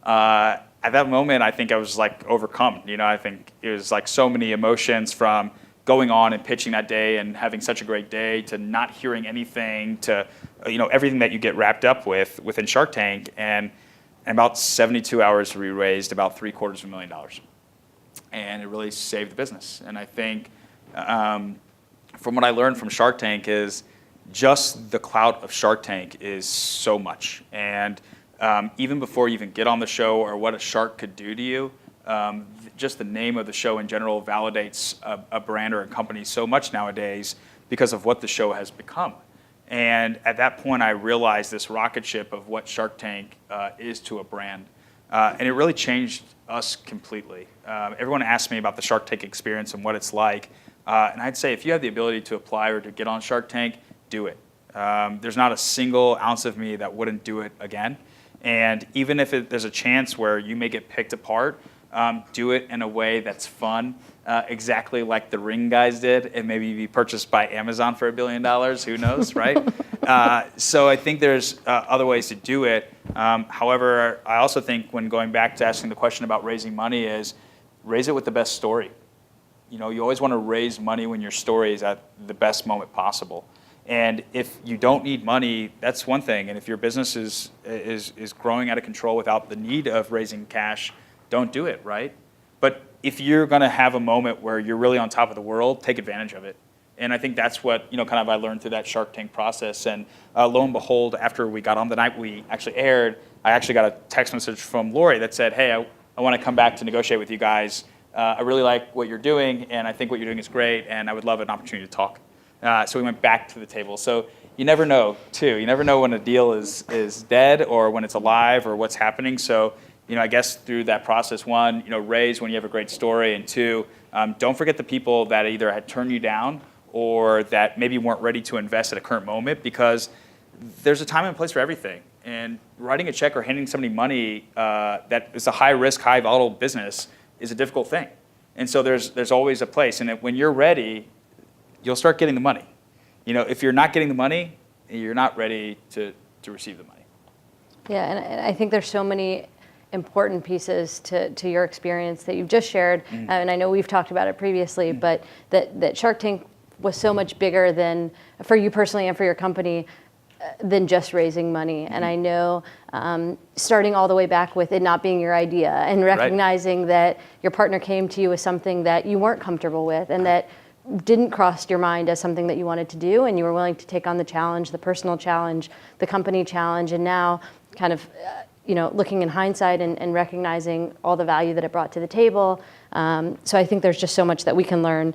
At that moment, I think I was overcome. I think it was so many emotions, from going on and pitching that day and having such a great day, to not hearing anything, to everything that you get wrapped up within Shark Tank. And in about 72 hours, we raised about $750,000, and it really saved the business. And I think from what I learned from Shark Tank is just the clout of Shark Tank is so much. And even before you even get on the show or what a shark could do to you, just the name of the show in general validates a brand or a company so much nowadays because of what the show has become. And at that point, I realized this rocket ship of what Shark Tank is to a brand. and it really changed us completely. Everyone asks me about the Shark Tank experience and what it's like, and I'd say if you have the ability to apply or to get on Shark Tank, do it. There's not a single ounce of me that wouldn't do it again. And even if there's a chance where you may get picked apart, do it in a way that's fun, exactly like the Ring guys did, and maybe be purchased by Amazon for $1 billion, who knows, right? So I think there's other ways to do it. However, I also think when going back to asking the question about raising money is, raise it with the best story. You know, you always want to raise money when your story is at the best moment possible. And if you don't need money, that's one thing. And if your business is growing out of control without the need of raising cash, don't do it, right? But if you're going to have a moment where you're really on top of the world, take advantage of it. And I think that's what, kind of I learned through that Shark Tank process. And lo and behold, after we got on the night we actually aired, I actually got a text message from Lori that said, hey, I want to come back to negotiate with you guys. I really like what you're doing, and I think what you're doing is great, and I would love an opportunity to talk. So we went back to the table. So you never know, too. You never know when a deal is dead or when it's alive or what's happening. So, I guess through that process, one, raise when you have a great story, and two, don't forget the people that either had turned you down or that maybe weren't ready to invest at a current moment, because there's a time and a place for everything. And writing a check or handing somebody money that is a high-risk, high-volatile business is a difficult thing. And so there's always a place. And when you're ready, you'll start getting the money. If you're not getting the money, you're not ready to receive the money. Yeah, and I think there's so many important pieces to your experience that you've just shared, and I know we've talked about it previously, but that Shark Tank was so much bigger than, for you personally and for your company, than just raising money. And I know starting all the way back with it not being your idea and recognizing that your partner came to you with something that you weren't comfortable with and that didn't cross your mind as something that you wanted to do, and you were willing to take on the challenge, the personal challenge, the company challenge, and now kind of looking in hindsight and recognizing all the value that it brought to the table. So I think there's just so much that we can learn,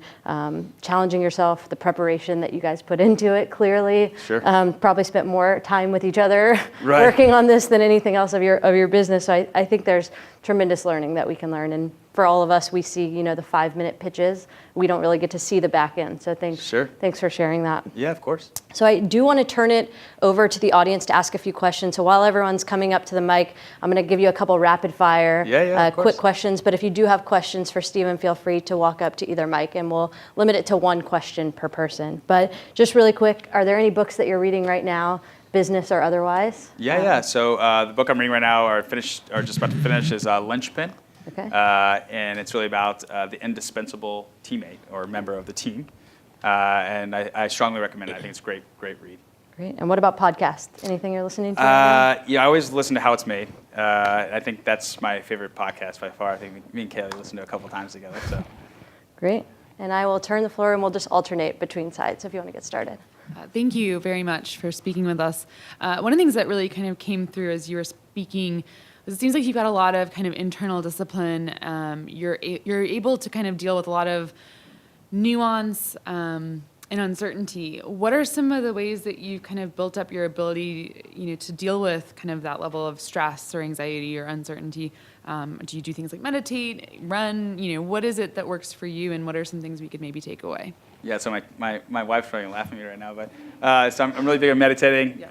challenging yourself, the preparation that you guys put into it, clearly. Sure. Probably spent more time with each other working on this than anything else of your business. So I think there's tremendous learning that we can learn. And for all of us, we see, the 5-minute pitches. We don't really get to see the back end. So thanks for sharing that. Yeah, of course. So I do want to turn it over to the audience to ask a few questions. So while everyone's coming up to the mic, I'm going to give you a couple rapid fire, quick questions. But if you do have questions for Stephen, feel free to walk up to either mic, and we'll limit it to one question per person. But just really quick, are there any books that you're reading right now, business or otherwise? Yeah. So the book I'm reading right now, or just about to finish, is Linchpin. Okay. And it's really about the indispensable teammate or member of the team. And I strongly recommend it. I think it's a great read. Great. And what about podcasts? Anything you're listening to? I always listen to How It's Made. I think that's my favorite podcast by far. I think me and Kaylee listened to it a couple times together. So. Great. And I will turn the floor, and we'll just alternate between sides if you want to get started. Thank you very much for speaking with us. One of the things that really kind of came through as you were speaking was it seems like you've got a lot of kind of internal discipline. You're able to kind of deal with a lot of nuance and uncertainty. What are some of the ways that you've kind of built up your ability, to deal with kind of that level of stress or anxiety or uncertainty? Do you do things like meditate, run? What is it that works for you, and what are some things we could maybe take away? Yeah, so my wife's probably laughing at me right now, but so I'm really big on meditating,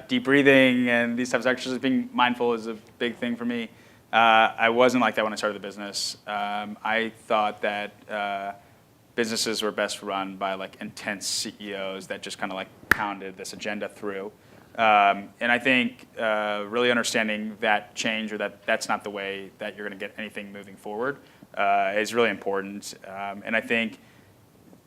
deep breathing, and these types of exercises. Being mindful is a big thing for me. I wasn't like that when I started the business. I thought that businesses were best run by like intense CEOs that just kind of like pounded this agenda through. And I think really understanding that change, or that's not the way that you're going to get anything moving forward, is really important. And I think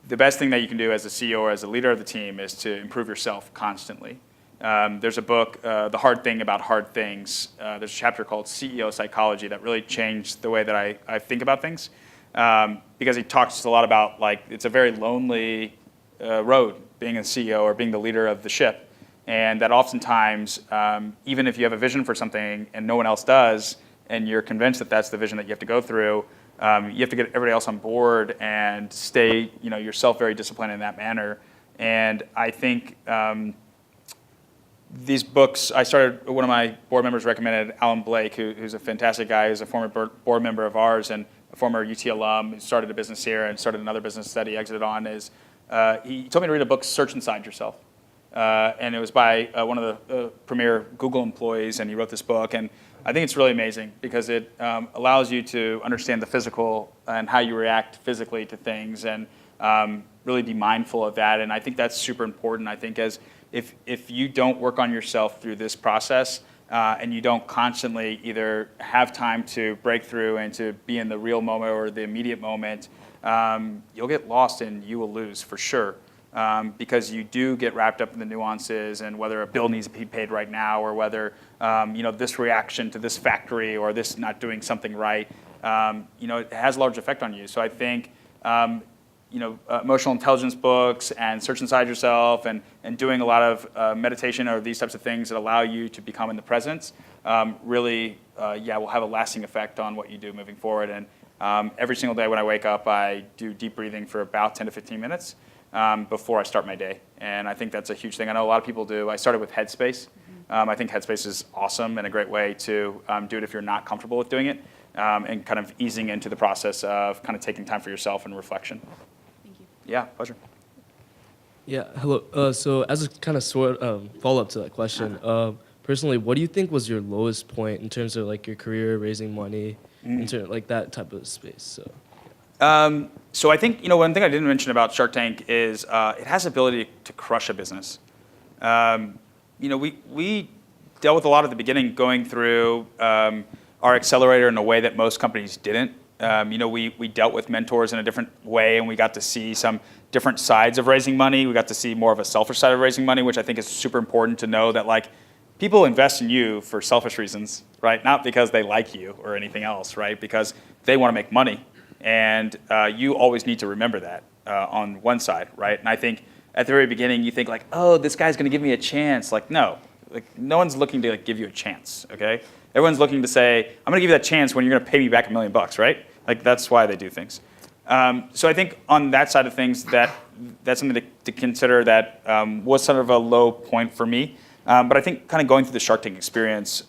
the best thing that you can do as a CEO or as a leader of the team is to improve yourself constantly. There's a book, The Hard Thing About Hard Things. There's a chapter called CEO Psychology that really changed the way that I think about things, because he talks a lot about like it's a very lonely road being a CEO or being the leader of the ship, and that oftentimes even if you have a vision for something and no one else does, and you're convinced that that's the vision that you have to go through, you have to get everybody else on board and stay, yourself very disciplined in that manner. And I think these books, one of my board members recommended Alan Blake, who's a fantastic guy, who's a former board member of ours and a former UT alum, who started a business here and started another business that he exited on. He told me to read a book, Search Inside Yourself. And it was by one of the premier Google employees, and he wrote this book. And I think it's really amazing because it allows you to understand the physical and how you react physically to things, and really be mindful of that. And I think that's super important. I think if you don't work on yourself through this process, and you don't constantly either have time to break through and to be in the real moment or the immediate moment, you'll get lost and you will lose for sure. Because you do get wrapped up in the nuances and whether a bill needs to be paid right now, or whether this reaction to this factory or this not doing something right, it has a large effect on you. So I think emotional intelligence books and Search Inside Yourself and doing a lot of meditation or these types of things that allow you to become in the present really will have a lasting effect on what you do moving forward. And every single day when I wake up, I do deep breathing for about 10 to 15 minutes. Before I start my day. And I think that's a huge thing. I know a lot of people do. I started with Headspace. I think Headspace is awesome and a great way to do it if you're not comfortable with doing it, and kind of easing into the process of kind of taking time for yourself and reflection. Thank you. Yeah, pleasure. Yeah, hello. So as a kind of follow-up to that question, personally, what do you think was your lowest point in terms of like your career, raising money, in terms of like that type of space? So I think, one thing I didn't mention about Shark Tank is it has the ability to crush a business. We dealt with a lot at the beginning going through our accelerator in a way that most companies didn't. We dealt with mentors in a different way, and we got to see some different sides of raising money. We got to see more of a selfish side of raising money, which I think is super important to know that like people invest in you for selfish reasons, right? Not because they like you or anything else, right? Because they want to make money. And you always need to remember that on one side, right? And I think at the very beginning, you think like, oh, this guy's going to give me a chance. Like, no one's looking to like, give you a chance, okay? Everyone's looking to say, I'm going to give you that chance when you're going to pay me back $1 million, right? Like, that's why they do things. So I think on that side of things, that's something to consider that was sort of a low point for me. But I think kind of going through the Shark Tank experience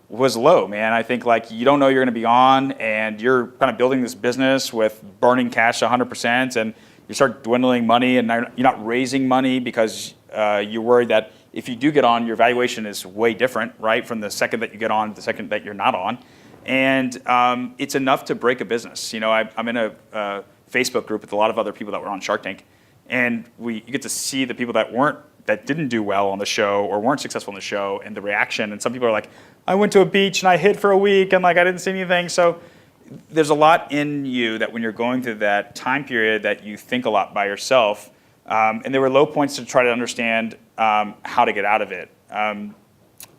was low, man. I think like you don't know you're going to be on, and you're kind of building this business with burning cash 100%, and you start dwindling money, and you're not raising money because you're worried that if you do get on, your valuation is way different, right, from the second that you get on to the second that you're not on. And it's enough to break a business. I'm in a Facebook group with a lot of other people that were on Shark Tank, and you get to see the people that didn't do well on the show or weren't successful in the show and the reaction. And some people are like, I went to a beach and I hid for a week and like I didn't see anything. So there's a lot in you that when you're going through that time period that you think a lot by yourself. And there were low points to try to understand how to get out of it. I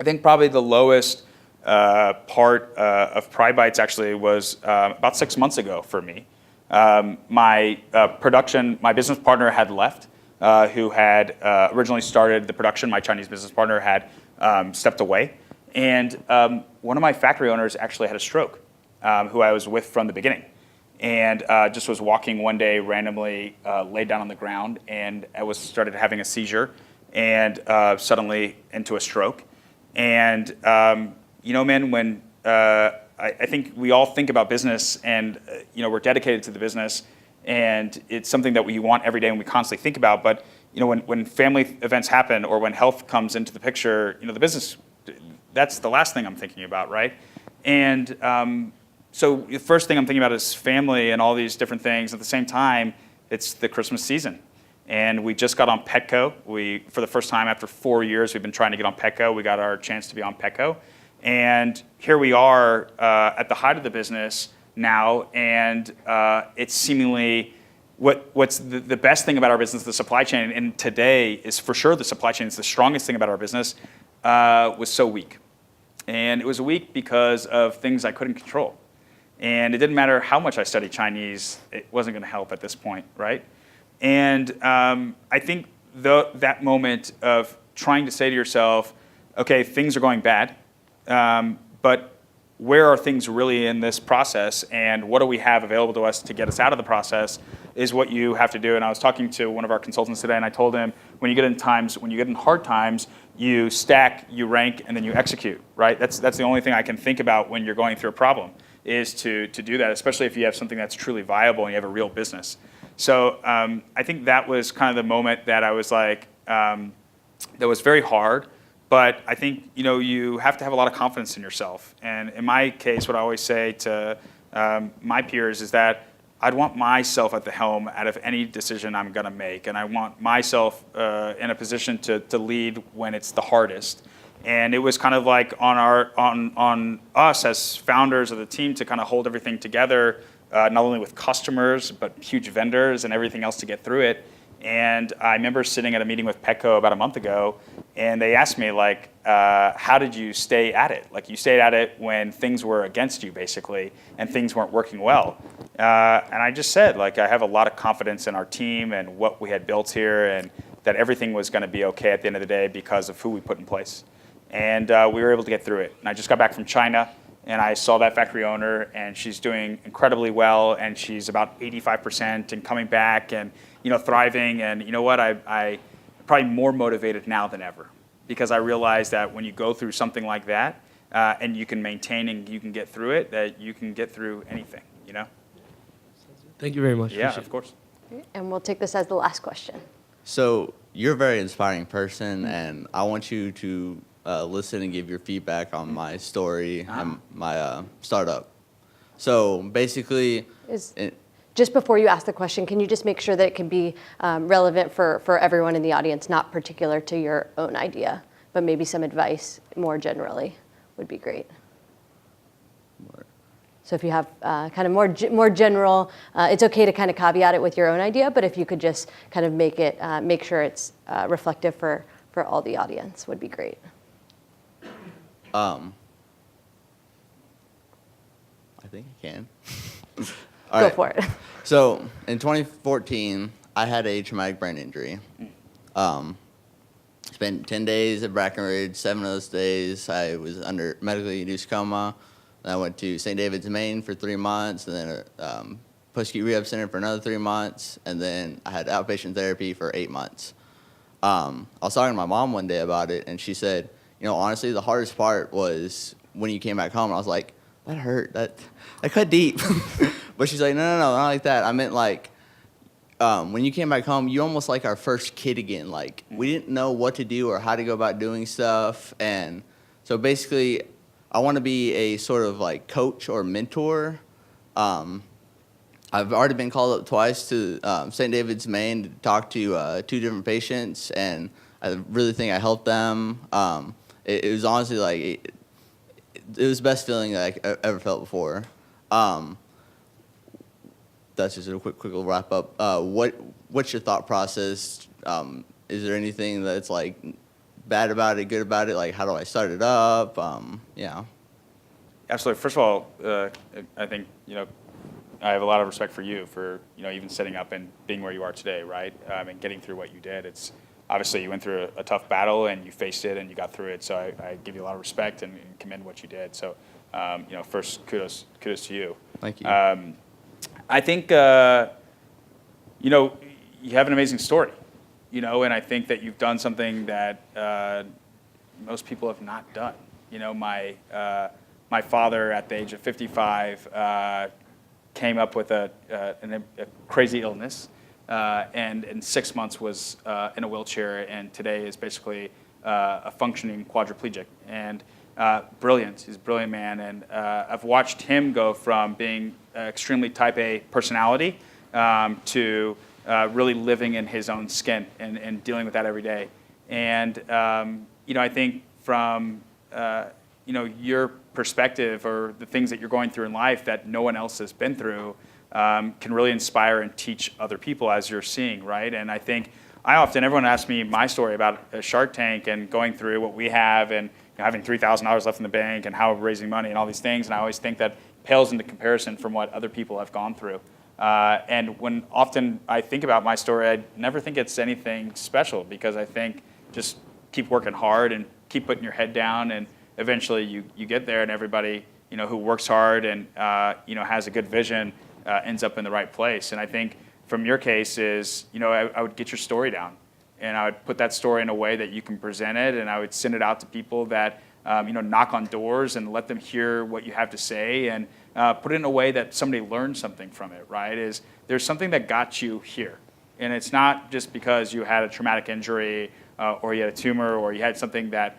think probably the lowest part of PrideBites actually was about 6 months ago for me. My business partner had left, who had originally started the production. My Chinese business partner had stepped away. And one of my factory owners actually had a stroke, who I was with from the beginning. And just was walking one day randomly, laid down on the ground, and I started having a seizure and suddenly into a stroke. And, man, when I think we all think about business and, we're dedicated to the business, and it's something that we want every day and we constantly think about. But, when family events happen or when health comes into the picture, the business, that's the last thing I'm thinking about, right? And so the first thing I'm thinking about is family and all these different things. At the same time, it's the Christmas season. And we just got on Petco. For the first time after 4 years, we've been trying to get on Petco. We got our chance to be on Petco. And here we are at the height of the business now. And it's seemingly what's the best thing about our business, the supply chain, and today is for sure the supply chain is the strongest thing about our business, was so weak. And it was weak because of things I couldn't control. And it didn't matter how much I studied Chinese, it wasn't going to help at this point, right? And I think that moment of trying to say to yourself, okay, things are going bad, but where are things really in this process, and what do we have available to us to get us out of the process is what you have to do. And I was talking to one of our consultants today, and I told him, when you get in hard times, you stack, you rank, and then you execute, right? That's the only thing I can think about when you're going through a problem, is to do that, especially if you have something that's truly viable and you have a real business. So I think that was kind of the moment that I was like, that was very hard. But I think you have to have a lot of confidence in yourself. And in my case, what I always say to my peers is that I'd want myself at the helm out of any decision I'm going to make, and I want myself in a position to lead when it's the hardest. And it was kind of like on us as founders of the team to kind of hold everything together, not only with customers but huge vendors and everything else to get through it. And I remember sitting at a meeting with Petco about a month ago, and they asked me, like, how did you stay at it? Like, you stayed at it when things were against you, basically, and things weren't working well. And I just said, like, I have a lot of confidence in our team and what we had built here, and that everything was going to be okay at the end of the day because of who we put in place. And we were able to get through it. And I just got back from China, and I saw that factory owner, and she's doing incredibly well, and she's about 85% and coming back and thriving. And you know what? I probably more motivated now than ever, because I realized that when you go through something like that and you can maintain and you can get through it, that you can get through anything. Thank you very much. Yeah, Appreciate of course. And we'll take this as the last question. So you're a very inspiring person, and I want you to listen and give your feedback on my story and my startup. So basically, Just before you ask the question, can you just make sure that it can be relevant for everyone in the audience, not particular to your own idea, but maybe some advice more generally would be great. So if you have kind of more general, it's okay to kind of caveat it with your own idea, but if you could just kind of make sure it's reflective for all the audience would be great. I think I can. Go for it. So in 2014, I had a traumatic brain injury. Spent 10 days at Brackenridge. 7 of those days I was under medically induced coma. Then I went to St. David's, Maine for 3 months, and then a post-acute rehab center for another 3 months, and then I had outpatient therapy for 8 months. I was talking to my mom one day about it, and she said, honestly, the hardest part was when you came back home. And I was like, that hurt. That cut deep. But she's like, no, not like that. I meant like when you came back home, you almost like our first kid again. Like we didn't know what to do or how to go about doing stuff. And so basically, I want to be a sort of like coach or mentor. I've already been called up twice to St. David's, Maine to talk to 2 different patients, and I really think I helped them. It was honestly like, it was the best feeling that I ever felt before. That's just a quick little wrap up. What's your thought process? Is there anything that's like bad about it, good about it? Like, how do I start it up? Yeah. Absolutely. First of all, I think I have a lot of respect for you for even setting up and being where you are today, right? And getting through what you did. It's obviously you went through a tough battle and you faced it and you got through it. So I give you a lot of respect and commend what you did. So first kudos to you. Thank you. I think you have an amazing story, and I think that you've done something that most people have not done. My father at the age of 55 came up with a crazy illness, and in 6 months was in a wheelchair, and today is basically a functioning quadriplegic. And brilliant. He's a brilliant man, and I've watched him go from being extremely type A personality to really living in his own skin and dealing with that every day. And I think from your perspective or the things that you're going through in life that no one else has been through can really inspire and teach other people as you're seeing, right? And I think everyone asks me my story about a Shark Tank and going through what we have and having $3,000 left in the bank and how we're raising money and all these things. And I always think that pales into comparison from what other people have gone through. And when often I think about my story, I never think it's anything special, because I think just keep working hard and keep putting your head down, and eventually you get there, and everybody who works hard and has a good vision ends up in the right place. And I think from your case is, I would get your story down, and I would put that story in a way that you can present it, and I would send it out to people that knock on doors and let them hear what you have to say, and put it in a way that somebody learns something from it. Right? Is there's something that got you here, and it's not just because you had a traumatic injury or you had a tumor or you had something that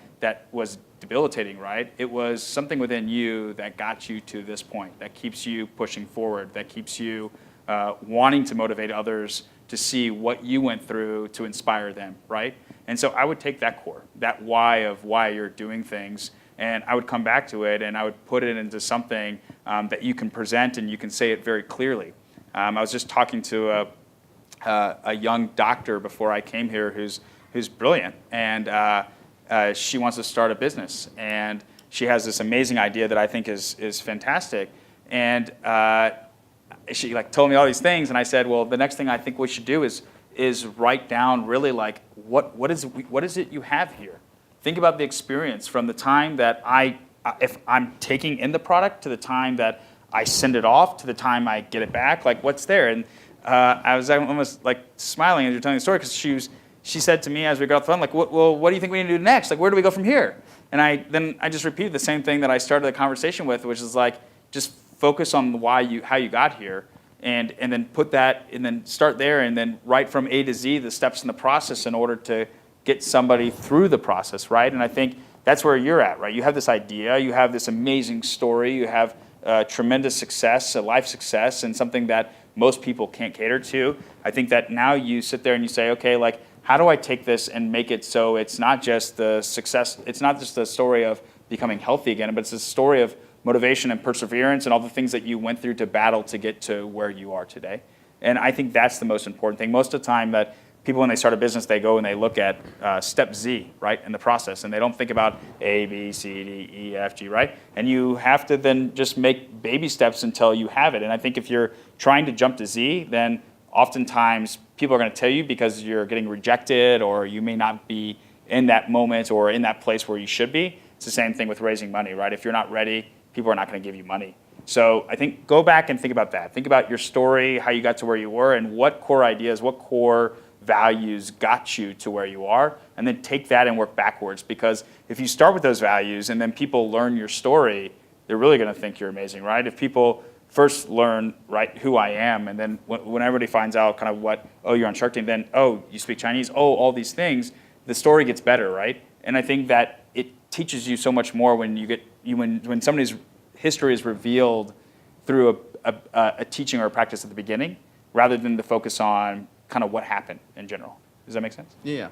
was debilitating, right? It was something within you that got you to this point, that keeps you pushing forward, that keeps you wanting to motivate others to see what you went through to inspire them, right? And so I would take that core, that why of why you're doing things, and I would come back to it and I would put it into something that you can present and you can say it very clearly. I was just talking to a young doctor before I came here who's brilliant, and she wants to start a business, and she has this amazing idea that I think is fantastic. And she told me all these things, and I said, well, the next thing I think we should do is write down really what is it you have here. Think about the experience from the time that if I'm taking in the product to the time that I send it off to the time I get it back. What's there? And I was almost smiling as you're telling the story, because she said to me as we got off the phone, well, what do you think we need to do next? Where do we go from here? And I just repeated the same thing that I started the conversation with, which is just focus on how you got here, and then put that, and then start there, and then write from A to Z the steps in the process in order to get somebody through the process, right? And I think that's where you're at, right? You have this idea, you have this amazing story, you have tremendous success, a life success, and something that most people can't cater to. I think that now you sit there and you say, okay, how do I take this and make it so it's not just the success, it's not just the story of becoming healthy again, but it's a story of motivation and perseverance and all the things that you went through to battle to get to where you are today. And I think that's the most important thing. Most of the time that people, when they start a business, they go and they look at step Z, right, in the process, and they don't think about A, B, C, D, E, F, G, right? And you have to then just make baby steps until you have it. And I think if you're trying to jump to Z, then oftentimes people are going to tell you because you're getting rejected, or you may not be in that moment or in that place where you should be. It's the same thing with raising money, right? If you're not ready, people are not going to give you money. So I think go back and think about that. Think about your story, how you got to where you were, and what core ideas, what core values got you to where you are, and then take that and work backwards. Because if you start with those values and then people learn your story, they're really going to think you're amazing, right? If people first learn, right, who I am, and then when everybody finds out kind of you're on Shark Tank, then, you speak Chinese, all these things, the story gets better, right? And I think that it teaches you so much more when when somebody's history is revealed through a teaching or a practice at the beginning, rather than the focus on kind of what happened in general. Does that make sense? Yeah.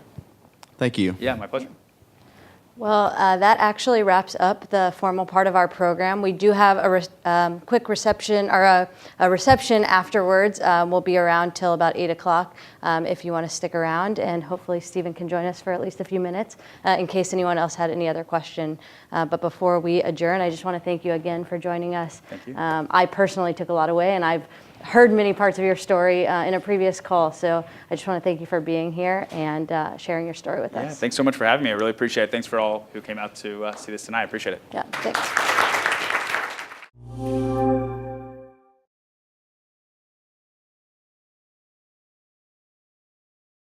Thank you. Yeah, my pleasure. Well, that actually wraps up the formal part of our program. We do have a quick reception, or a reception afterwards. We'll be around till about 8 o'clock if you want to stick around, and hopefully Stephen can join us for at least a few minutes in case anyone else had any other question. But before we adjourn, I just want to thank you again for joining us. Thank you. I personally took a lot away, and I've heard many parts of your story in a previous call, so I just want to thank you for being here and sharing your story with us. Thanks so much for having me. I really appreciate it. Thanks for all who came out to see this tonight. I appreciate it. Yeah, thanks.